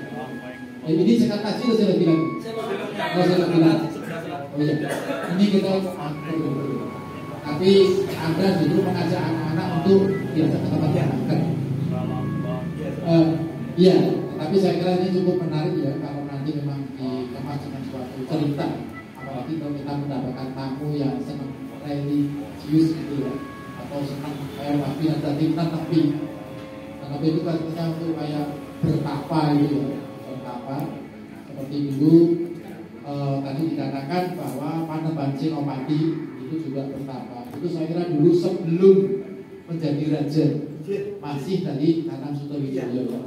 ini sekat kaji atau saya bilang? Oh, saya bilang. Oh iya. Ini kita angker dulu. Tapi Anda dulu mengajak anak-anak untuk biasa ke tempat yang angker. Iya. Tapi saya kira ini cukup menarik ya kalau nanti memang dikemas dengan suatu cerita. Apalagi kalau kita mendapatkan tamu yang senang religius gitu ya, atau senang kayak wabi tadi tapi itu katanya untuk kayak bertapa gitu ya, bertapa seperti dulu tadi dikatakan bahwa Panembahan Senopati itu juga bertapa. Itu saya kira dulu sebelum menjadi raja masih tadi Kakang Sutowijoyo ya.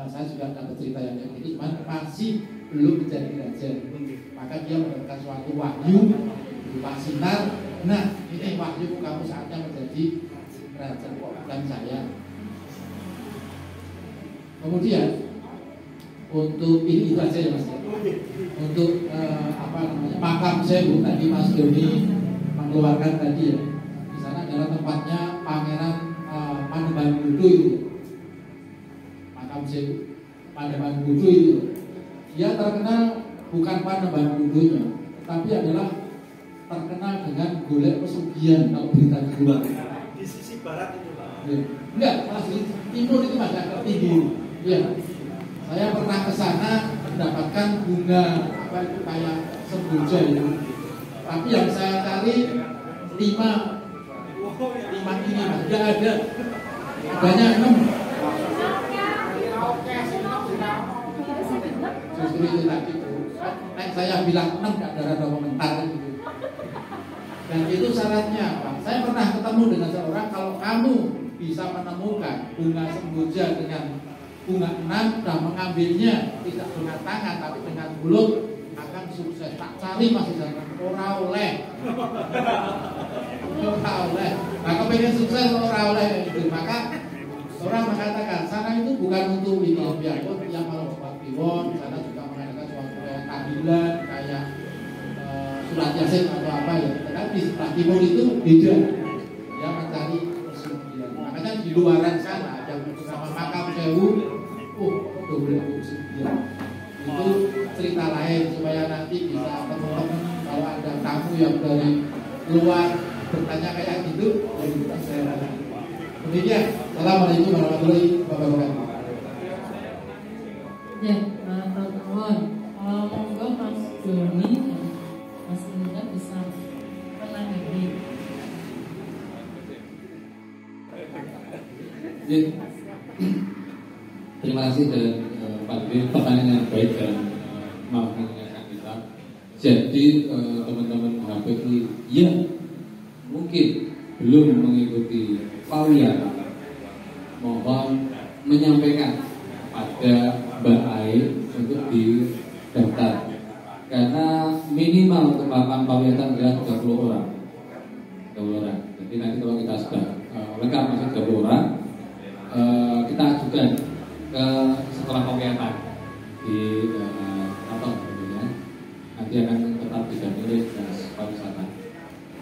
Saya juga dapat cerita yang kayak gini, cuman masih belum menjadi raja. Maka dia mendapatkan suatu wahyu berupa sinar. Nah, ini wahyu kamu saatnya menjadi raja, bukan saya. Kemudian untuk ini itu aja ya Mas. Untuk makam Sewu tadi Mas Doni mengeluarkan tadi ya. Di sana adalah tempatnya Pangeran Panembahan Kudu itu. Makam Sewu Panembahan Kudu itu. Dia terkenal bukan Panembahan Kudunya, tapi adalah terkenal dengan golek pesugihan atau berita kedua. Di sisi barat itu Pak. Enggak, Mas di timur itu masih agak tinggi. Iya. Saya pernah ke sana mendapatkan bunga apa itu kayak semboja itu. Tapi yang saya cari 5 ini Mas, enggak ada. Banyak 6. Justru itu tadi saya bilang 6 tidak ada komentar gitu. Dan itu syaratnya Pak. Saya pernah ketemu dengan seorang, kalau kamu bisa menemukan bunga semboja dengan bunga 6 dan mengambilnya tidak dengan tangan tapi dengan mulut, akan sukses. Tak cari masih jangan ora oleh. Nah, kepengen sukses ora oleh itu. Maka orang mengatakan sana itu bukan untuk ini biar yang mau buat piwon, sana juga mengadakan suatu kayak tahlilan, kayak surat yasin atau apa ya. Tapi di sebelah timur itu beda. Dia mencari pesugihan. Makanya di luaran sana yang bersama makam Sewu, double pesugihan. Itu cerita lain supaya nanti bisa teman-teman kalau ada tamu yang dari luar bertanya kayak gitu, jadi kita share. Demikian. Assalamualaikum warahmatullahi wabarakatuh. Ya, matur nuwun. Monggo Mas Doni, Mas Indra bisa menanggapi. Terima kasih dan Pak Dwi, pertanyaan yang baik dan mau mengingatkan kita. Jadi teman-teman HPI yang mungkin belum mengikuti Paulian, mohon menyampaikan pada Mbak Ai untuk didaftar. Karena minimal untuk makam Paulian adalah 30 orang. 30 orang. Jadi nanti kalau kita sudah lengkap masih 30 orang, kita ajukan ke sekolah penglihatan di kantor tentunya. Nanti akan tetap didampingi oleh dinas pariwisata.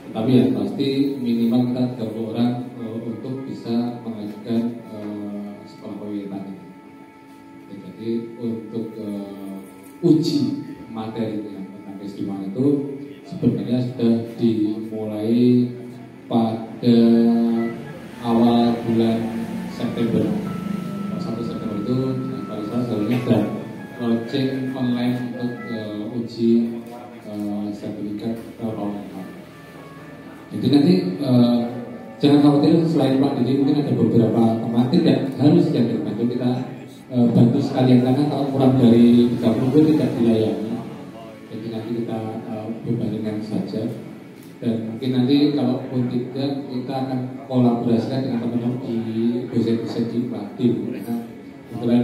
Tetapi yang pasti minimal kita 30 orang untuk bisa mengajukan sekolah penglihatan ini. Jadi untuk uji materi yang tentang keistimewaan itu sebenarnya sudah dimulai pada awal bulan September. 1 September itu dinas pariwisata sebenarnya sudah launching online untuk uji sertifikat lokal. Jadi nanti jangan khawatir, selain Pak Didi mungkin ada beberapa tematik yang harus yang dibantu kita bantu sekalian, karena kalau kurang dari 30 pun tidak dilayani. Jadi nanti kita berbandingkan saja. Dan mungkin nanti kalau pun tidak, kita akan kolaborasikan dengan teman-teman di dosen-dosen di Pradim. Karena kebetulan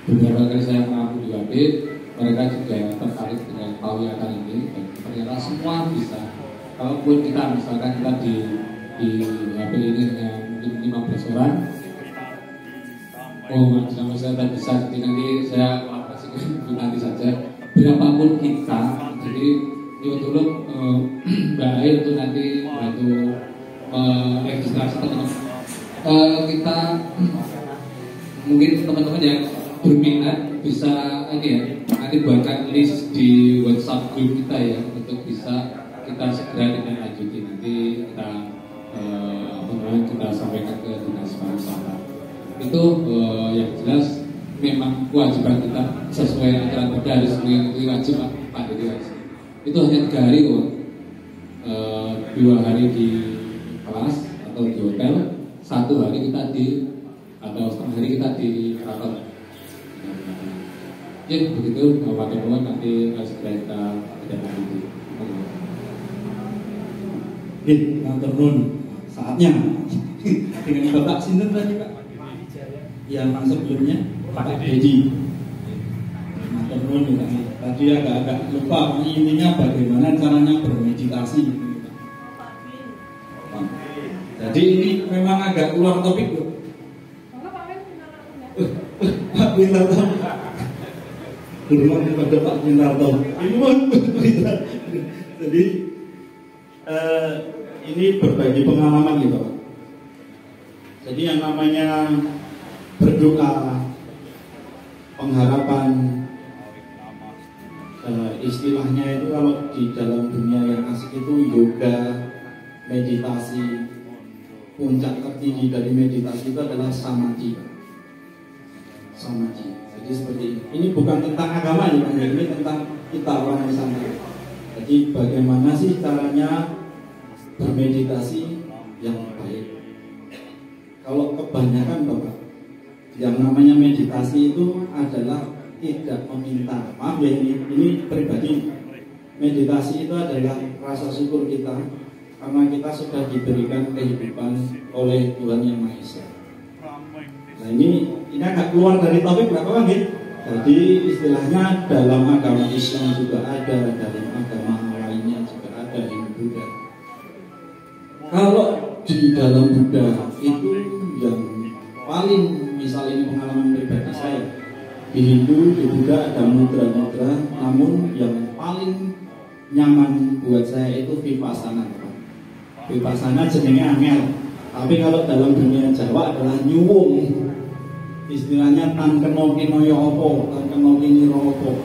beberapa kali saya mengaku di WAB, mereka juga tertarik dengan Pauliatan ini, dan ternyata semua bisa. Kalaupun kita misalkan kita di WAB ini hanya mungkin 15 orang, sama saya tak bisa. Jadi nanti saya kolaborasikan nanti saja. Berapapun kita, jadi ini untuk Mbak Air untuk nanti bantu registrasi teman-teman. Kita mungkin teman-teman yang berminat bisa ini ya, nanti buatkan list di WhatsApp grup kita ya, untuk bisa kita segera tidak lanjuti. Nanti kita kita sampaikan ke dinas pariwisata. Itu yang jelas memang kewajiban kita sesuai aturan Perda harus mengikuti wajib Pak Didi wajib. Itu hanya 3 hari kok, 2 hari di kelas atau di hotel, 1 hari kita di atau setengah hari kita di kantor. Ya begitu, Pak Didi nanti segera kita tidak lanjuti. Oke, kantor nun saatnya dengan Bapak Sinten tadi Pak? Yang sebelumnya Pak Dedi. Tadi agak lupa intinya bagaimana caranya bermeditasi. Jadi ini memang agak keluar topik loh. Pak Winarto. Hormat kepada Pak Winarto. Jadi ini berbagi pengalaman gitu Pak. Jadi yang namanya berdoa, pengharapan, istilahnya itu kalau di dalam dunia yang asik itu yoga, meditasi, puncak tertinggi dari meditasi itu adalah samadhi. Samadhi. Jadi seperti ini. Ini bukan tentang agama ya, ini tentang kita orang Nusantara. Jadi bagaimana sih caranya bermeditasi yang baik? Kalau kebanyakan Bapak, yang namanya meditasi itu adalah tidak meminta. Maaf ya, ini pribadi. Meditasi itu adalah rasa syukur kita karena kita sudah diberikan kehidupan oleh Tuhan Yang Maha Esa. Nah ini agak keluar dari topik berapa kan gitu? Jadi istilahnya dalam agama Islam juga ada, dalam agama lainnya juga ada, Hindu Buddha. Kalau di dalam Buddha itu yang paling, misalnya ini pengalaman pribadi saya, di Hindu, di Buddha ada mudra-mudra, namun yang paling nyaman buat saya itu vipassana. Vipassana jenenge angel, tapi kalau dalam dunia Jawa adalah nyuwung. Istilahnya tan kena kinaya apa, tan kena kinira apa.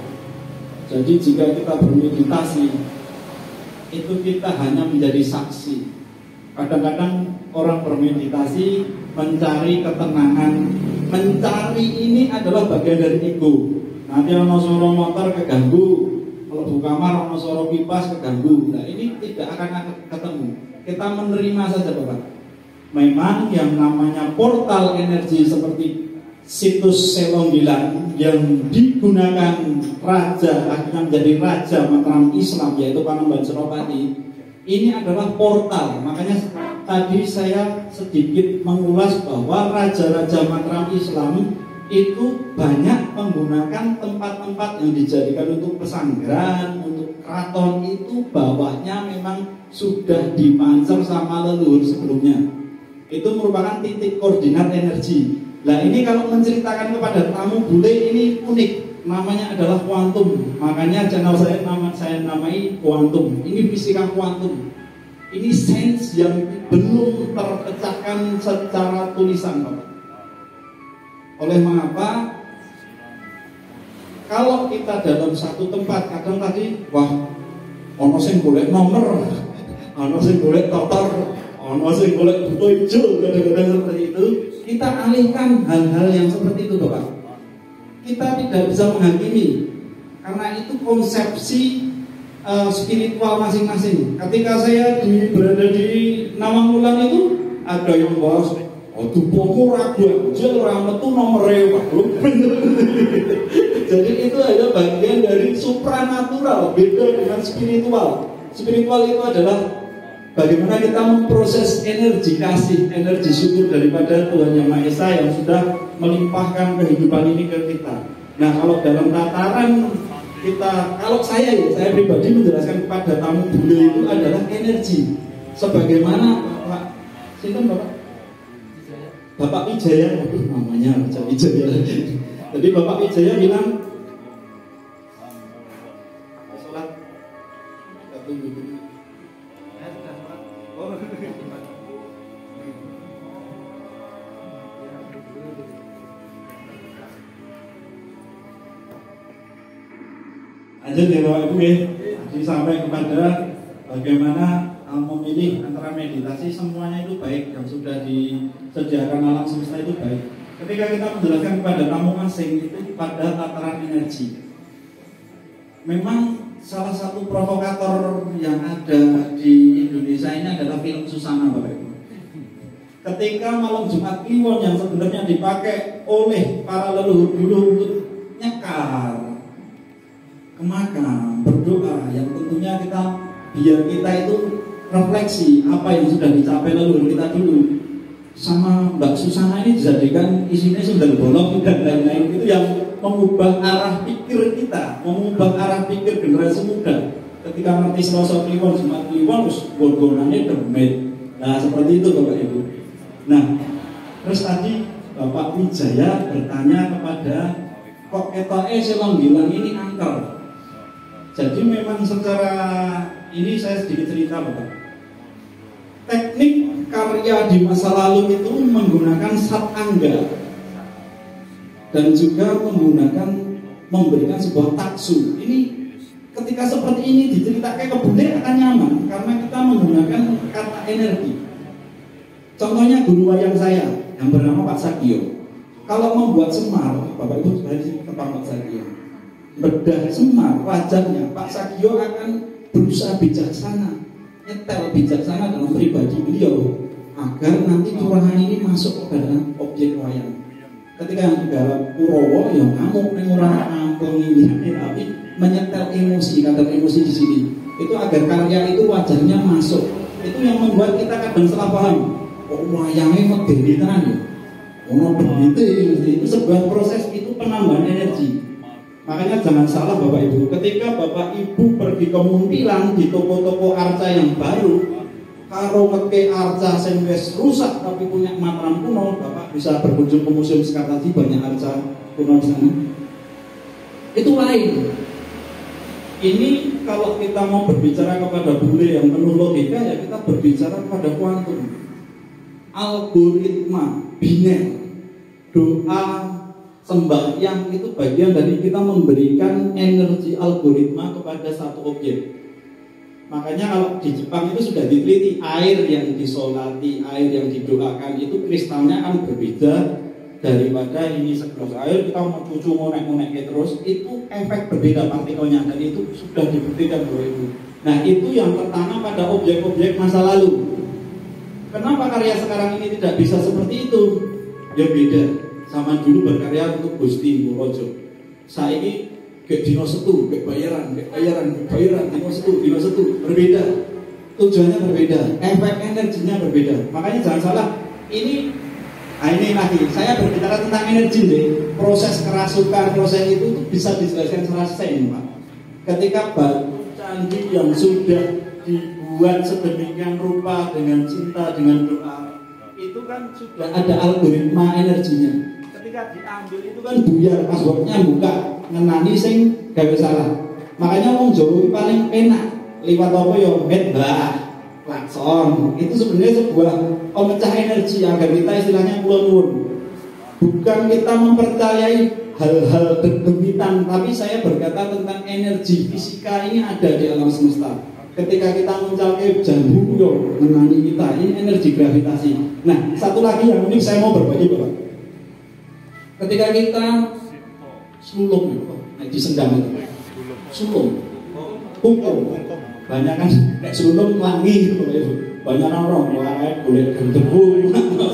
Jadi jika kita bermeditasi, itu kita hanya menjadi saksi. Kadang-kadang orang bermeditasi mencari ketenangan, mencari ini adalah bagian dari ego. Nanti ono suara motor keganggu, kalau buka kamar ono suara kipas keganggu. Nah ini tidak akan ketemu. Kita menerima saja Bapak. Memang yang namanya portal energi seperti situs Selonggilan yang digunakan raja, akhirnya menjadi raja Mataram Islam yaitu Panembahan Suropati, ini adalah portal. Makanya tadi saya sedikit mengulas bahwa raja-raja Mataram Islam itu banyak menggunakan tempat-tempat yang dijadikan untuk pesanggrahan, untuk keraton, itu bawahnya memang sudah dipancer sama leluhur sebelumnya. Itu merupakan titik koordinat energi. Nah ini kalau menceritakan kepada tamu bule ini unik, namanya adalah kuantum. Makanya channel saya namai kuantum. Ini fisika kuantum. Ini sains yang belum terpecahkan secara tulisan Bapak. Oleh mengapa kalau kita dalam satu tempat, kadang tadi wah ono sing golek nomor, ono sing golek totor, ono sing golek buku hijau, kadang-kadang seperti itu. Kita alihkan hal-hal yang seperti itu Bapak. Kita tidak bisa menghakimi, karena itu konsepsi spiritual masing-masing. Ketika saya berada di Nawangulan itu, ada yang bahas tubuhku ragu anjir rametu nomere Pak. Jadi itu adalah bagian dari supranatural, beda dengan spiritual. Spiritual itu adalah bagaimana kita memproses energi kasih, energi syukur daripada Tuhan Yang Maha Esa yang sudah melimpahkan kehidupan ini ke kita. Nah kalau dalam tataran kita, kalau saya pribadi menjelaskan kepada tamu bule itu adalah energi. Sebagaimana Pak, silakan Bapak Wijaya, namanya Bapak Wijaya. Jadi Bapak Wijaya bilang, sholat, kita tunggu dulu. Lanjut ya Bapak Ibu ya. Jadi sampai kepada bagaimana memilih antara meditasi, semuanya itu baik, yang sudah disediakan alam semesta itu baik. Ketika kita menjelaskan kepada tamu asing itu pada tataran energi, memang salah satu provokator yang ada di Indonesia ini adalah film Susana Bapak Ibu. Ketika malam Jumat Kliwon yang sebenarnya dipakai oleh para leluhur dulu untuk nyekar ke makam, berdoa, yang tentunya biar kita itu refleksi apa yang sudah dicapai leluhur kita dulu. sama Mbak Susana ini dijadikan isinya sundel bolong dan lain-lain, itu yang mengubah arah pikir kita, mengubah arah pikir generasi muda. Ketika ngerti sosok kliwon, Jumat Kliwon, terus gongonannya demit. Nah seperti itu Bapak Ibu. Nah terus tadi Bapak Wijaya bertanya kepada kok ketoke Selong Gilang ini angker. Jadi memang secara ini saya sedikit cerita Bapak. Teknik karya di masa lalu itu menggunakan satangga dan juga memberikan sebuah taksu. Ini ketika seperti ini diceritakan ke bule akan nyaman karena kita menggunakan kata energi. Contohnya guru wayang saya yang bernama Pak Sagio. Kalau membuat Semar, Bapak Ibu sudah di tempat Pak Sagio. Bedah Semar, wajahnya Pak Sagio akan berusaha bijaksana, nyetel bijaksana dalam pribadi beliau agar nanti curahan ini masuk ke dalam objek wayang. Ketika yang di dalam Kurowo yang ngamuk mengurang ampun ini tapi menyetel emosi, kadar emosi di sini. Itu agar karya itu wajahnya masuk. Itu yang membuat kita kadang salah paham. Kok wayangnya medeni tenan ya? Ono begitu itu sebuah proses, itu penambahan energi. Makanya jangan salah Bapak Ibu, ketika Bapak Ibu pergi ke Muntilan di toko-toko arca yang baru, karo ngeke arca sing wis rusak tapi punya Mataram kuno, Bapak bisa berkunjung ke Museum Sekartadi, banyak arca kuno di sana. Itu lain. Ini kalau kita mau berbicara kepada bule yang penuh logika, ya kita berbicara pada kuantum, algoritma, biner, doa, sembahyang itu bagian dari kita memberikan energi algoritma kepada satu objek. Makanya kalau di Jepang itu sudah diteliti, air yang disolati, air yang didoakan itu kristalnya akan berbeda daripada ini segelas air kita mau cucu ngonek-ngonek terus, itu efek berbeda partikelnya, dan itu sudah dibuktikan Bapak Ibu. Nah itu yang pertama pada objek-objek masa lalu. Kenapa karya sekarang ini tidak bisa seperti itu? Ya beda. Sama dulu berkarya untuk Gusti Murojo. Saya ini kayak dino setu, kayak bayaran, dino setu, berbeda. Tujuannya berbeda, efek energinya berbeda. Makanya jangan salah. Ini lagi. Saya berbicara tentang energi deh. Proses kerasukan, proses itu bisa dijelaskan secara sains, Pak. Ketika batu candi yang sudah dibuat sedemikian rupa dengan cinta, dengan doa, itu kan sudah ada algoritma energinya. Ketika diambil itu kan buyar, passwordnya buka, ngenani sing gawe salah. Makanya wong Jawa paling enak liwat apa ya medbah, klakson. Itu sebenarnya sebuah pemecah energi agar kita istilahnya kulon. Bukan kita mempercayai hal-hal demitan, tapi saya berkata tentang energi fisika ini ada di alam semesta. Ketika kita mencapai jambu yo menani kita, ini energi gravitasi. Nah, satu lagi yang unik saya mau berbagi Bapak. Ketika kita sulung di sendang itu, sulung, hukum, banyak kan kayak sulung langi gitu, banyak orang boleh debu,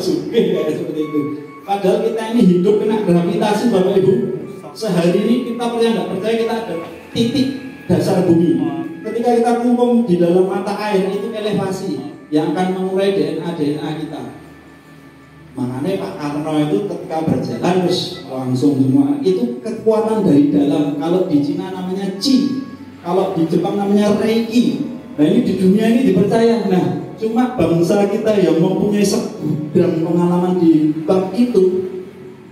suke kayak seperti itu. Padahal kita ini hidup kena gravitasi Bapak Ibu. Sehari ini kita percaya nggak percaya kita ada titik dasar bumi. Ketika kita kumpul di dalam mata air itu elevasi yang akan mengurai DNA kita. Makanya Pak Karno itu ketika berjalan terus langsung semua itu kekuatan dari dalam. Kalau di Cina namanya Qi, kalau di Jepang namanya Reiki. Nah ini di dunia ini dipercaya. Nah cuma bangsa kita yang mempunyai segudang pengalaman di bab itu,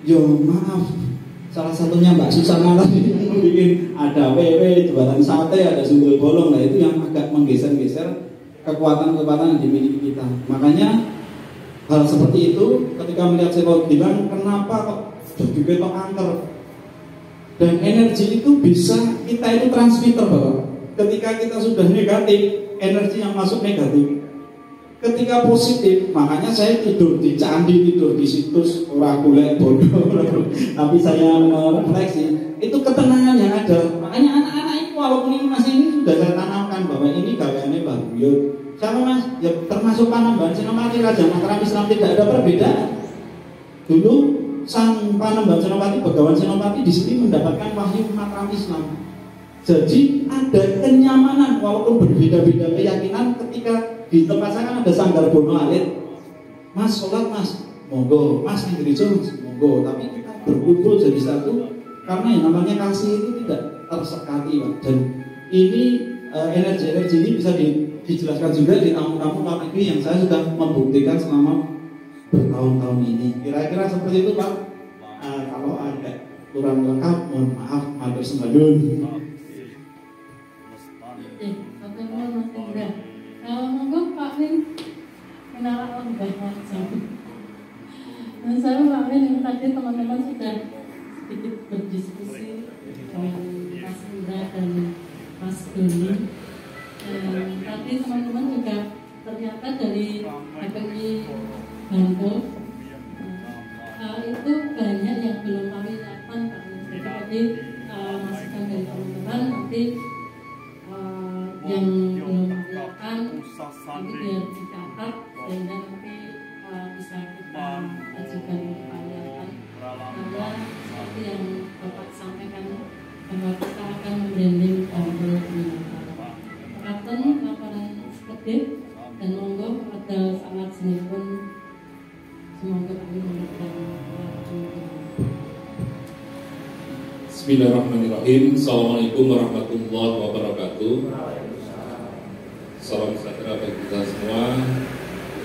ya maaf. Salah satunya Mbak Susana tadi yang bikin ada PW, jualan sate, ada sundel bolong. Nah itu yang agak menggeser-geser kekuatan-kekuatan yang dimiliki kita. Makanya hal seperti itu ketika melihat Selong Gilang, kenapa kok jadi betok angker? Dan energi itu bisa kita itu transmitter Bapak. Ketika kita sudah negatif, energi yang masuk negatif. Ketika positif, makanya saya tidur di candi, tidur di situs, orang kuliah bodoh, tapi saya merefleksi, itu ketenangan yang ada. Makanya anak-anak itu walaupun ini masih ini sudah saya tanamkan bahwa ini gaweannya Mbah Buyut. Sama Mas, ya termasuk Panembahan Senopati, Raja Mataram Islam tidak ada perbedaan. Dulu sang Panembahan Senopati, Begawan Senopati di sini mendapatkan wahyu Mataram Islam. Jadi ada kenyamanan walaupun berbeda-beda keyakinan. Ketika di tempat saya kan ada Sanggar Bono Alit. Mas sholat mas, monggo. Mas di gereja monggo. Tapi kita berkumpul jadi satu karena yang namanya kasih itu tidak tersekati, Pak. Dan ini energi-energi ini bisa dijelaskan juga di tamu-tamu luar negeri yang saya sudah membuktikan selama bertahun-tahun ini. Kira-kira seperti itu, Pak. Kalau ada kurang lengkap, mohon maaf, matur sembadun. Mas Indra. Monggo Pak Min kenalan banyak jam. Dan saya Pak Min yang tadi teman-teman sudah sedikit berdiskusi dengan Mas Indra dan Mas Doni. Tadi teman-teman juga ternyata dari HPI Bantul itu banyak yang belum kami lihatkan, jadi masukan dari teman-teman nanti yang belum kelihatan nanti biar dicatat sehingga nanti bisa kita ajukan kelihatan, karena seperti yang Bapak sampaikan bahwa kita akan membranding Bantul Katen laporan seperti dan monggo pada saat sini pun semoga kami memberikan Bismillahirrahmanirrahim. Assalamualaikum warahmatullahi wabarakatuh. Salam sejahtera bagi kita semua.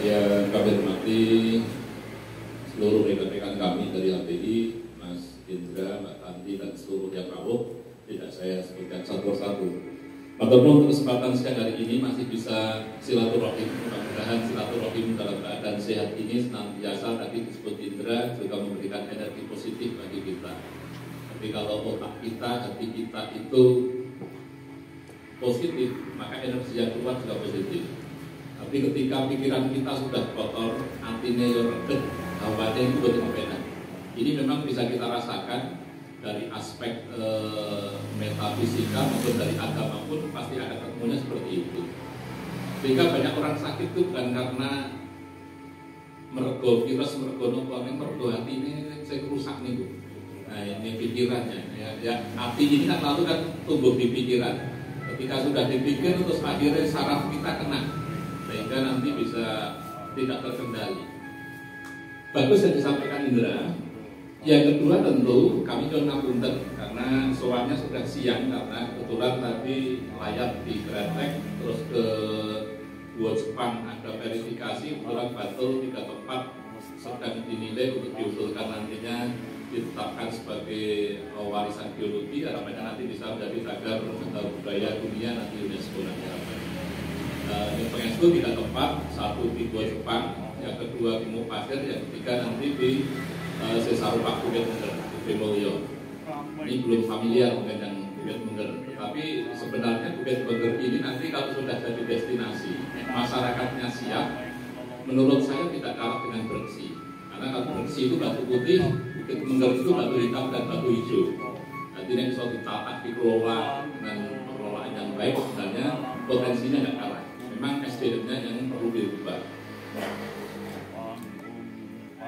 Ya, kami hormati seluruh rekan-rekan kami dari HPI, Mas Indra, Mbak Tanti, dan seluruh yang rawuh. Tidak saya sebutkan satu persatu. Untuk kesempatan siang hari ini masih bisa silaturahim. Mudah-mudahan silaturahim dalam keadaan sehat ini senantiasa tadi disebut Indra juga memberikan energi positif bagi kita. Tapi kalau otak kita, hati kita itu positif, maka energi yang keluar juga positif. Tapi ketika pikiran kita sudah kotor, hatinya yang redet, hawanya itu betul benar. Ini memang bisa kita rasakan dari aspek metafisika maupun dari agama pun pasti ada ketemunya seperti itu. Sehingga banyak orang sakit itu bukan karena mergo virus, mergo nopomen, mergo hati ini saya rusak nih Bu. Nah ini pikirannya ya hati ini kan lalu kan tumbuh di pikiran. Ketika sudah dipikir terus akhirnya saraf kita kena sehingga nanti bisa tidak terkendali. Bagus yang disampaikan Indra. Yang kedua tentu kami juga ngapunten karena soalnya sudah siang karena kebetulan tadi layar di Kretek terus ke Gua Jepang ada verifikasi kebetulan Bantul 3 tempat sedang dinilai untuk diusulkan nantinya ditetapkan sebagai warisan geologi, harapannya nanti bisa menjadi cagar budaya dunia nanti UNESCO nanti harapannya. Yang pengestu 3 tempat, satu di Gua Jepang, yang kedua di Mupasir, yang ketiga nanti di Sesarupak Bukit Menger, Bukit Mulyo. Ini belum familiar mungkin yang Bukit Menger, tapi sebenarnya Bukit Menger ini nanti kalau sudah jadi destinasi, masyarakatnya siap, menurut saya tidak kalah dengan Bersih. Karena kalau Bersih itu batu putih, Bukit Menger itu batu hitam dan batu hijau. Nanti yang bisa ditata dikelola dengan pengelolaan yang baik, sebenarnya potensinya nggak kalah. Memang SDM-nya yang perlu dirubah.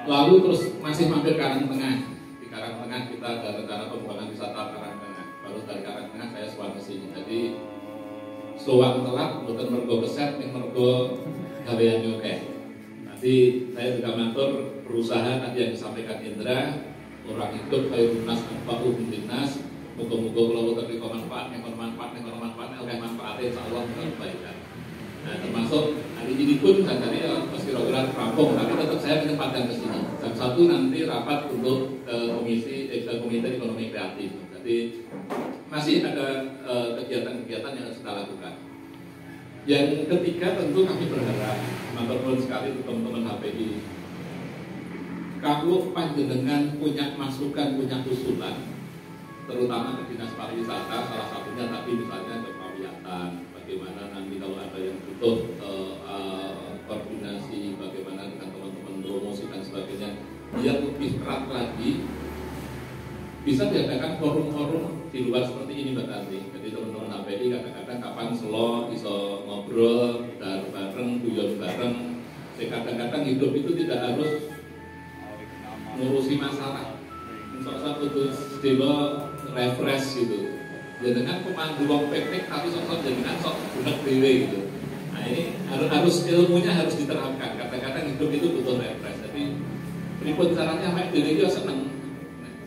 Lalu terus masih mampir Karang Tengah. Di Karang Tengah kita ada rencana pembangunan wisata Karang Tengah. Baru dari Karang Tengah saya suan ke sini. Jadi sowan telat, bukan mergo keset, yang mergo gawean nyokeh. Nanti saya juga mengatur perusahaan tadi yang disampaikan Indra, orang hidup khairun nas anfa'uhum linnas. Muga-muga kula terima manfaat, oleh manfaatnya insyaallah kebaikan. Nah, termasuk hari ini pun dan tadi meski kira-kira rampung, tapi tetap saya menyempatkan ke sini. Jam 1 nanti rapat untuk Komite Ekonomi Kreatif. Jadi masih ada kegiatan-kegiatan yang harus kita lakukan. Yang ketiga tentu kami berharap, matur sekali untuk teman-teman HPI. Kalau panjenengan punya masukan, punya usulan, terutama ke Dinas Pariwisata, salah satunya tadi misalnya ke Pawiatan. Bagaimana nanti kalau ada yang butuh koordinasi, bagaimana dengan teman-teman promosi dan sebagainya, biar lebih erat lagi, bisa diadakan forum-forum di luar seperti ini Mbak Tanti. Jadi teman-teman HPI kadang-kadang kapan selo bisa ngobrol, bareng, guyon bareng. Kadang-kadang hidup itu tidak harus ngurusi masalah. Sok-sok butuh sedelo refresh gitu. Ya dengan pemandu wong piknik tapi sok-sok jenengan sok budak dhewe gitu. Nah ini harus ilmunya harus diterapkan. Kadang-kadang hidup itu butuh refresh. Jadi berikut caranya mek dhewe iki seneng.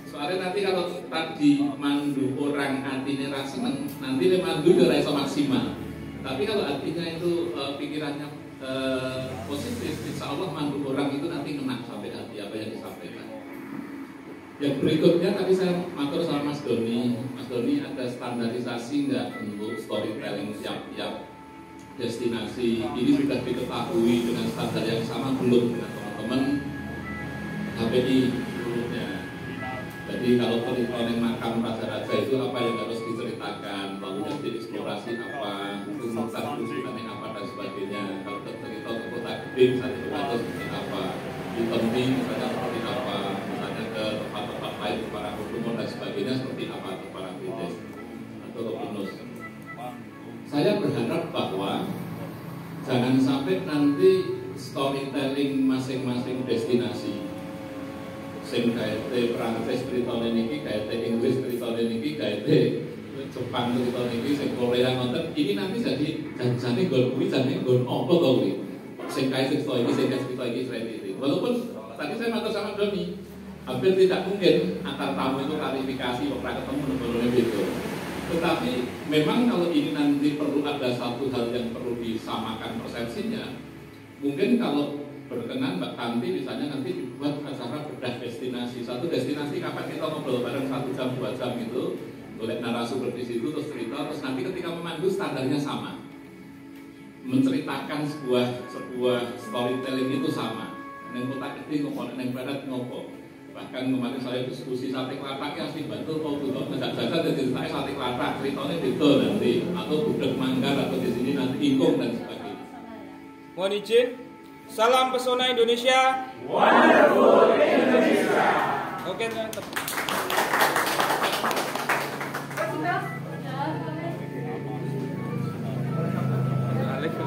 Soalnya nanti kalau tadi mandu orang hatinya rasa seneng, nanti dia mandu udah iso maksimal. Tapi kalau hatinya itu pikirannya positif, insya Allah mandu orang itu nanti ngena sampai hati apa yang disampaikan. Yang berikutnya tadi saya matur sama Mas Doni ada standarisasi nggak untuk storytelling tiap destinasi? Ini sudah diketahui dengan standar yang sama belum dengan teman-teman HPI sebelumnya? Jadi kalau storytelling makam raja-raja itu apa yang harus diceritakan, lalu yang dieksplorasi apa, rumusan rujukannya apa dan sebagainya. Kalau cerita ke kota gede misalnya itu seperti apa, di penting misalnya seperti apa, misalnya ke tempat-tempat lain para kumur dan sebagainya seperti apa ke para kritis atau ke pinus. Saya berharap bahwa jangan sampai nanti storytelling masing-masing destinasi sing gaete Prancis ceritane niki, gaete Inggris ceritane niki, gaete Jepang ceritane niki, sing Korea nonton ini nanti jadi janjane gol kuwi janjane gol apa to kuwi. Sing kae cerita iki, sing cerita iki ini. Walaupun tadi saya matur sama Doni, hampir tidak mungkin antar tamu itu klarifikasi pernah ketemu nomornya itu. Tetapi memang kalau ini nanti perlu ada satu hal yang perlu disamakan persepsinya, mungkin kalau berkenan Mbak Tanti misalnya nanti dibuat acara bedah destinasi. Satu destinasi kapan kita ngobrol bareng 1 jam 2 jam itu, oleh narasumber di situ terus cerita, terus nanti ketika memandu standarnya sama, menceritakan sebuah storytelling itu sama. Neng kota gede ngopo, neng barat ngopo. Bahkan kemarin saya diskusi sate klatak yang asli Bantul mau tutup nggak jasa jadi ceritanya sate klatak ceritanya itu nanti, atau gudeg manggar atau di sini nanti ingkung dan sebagainya. Mohon izin. Salam pesona Indonesia. Wonderful Indonesia. Oke, teman-teman. Alif,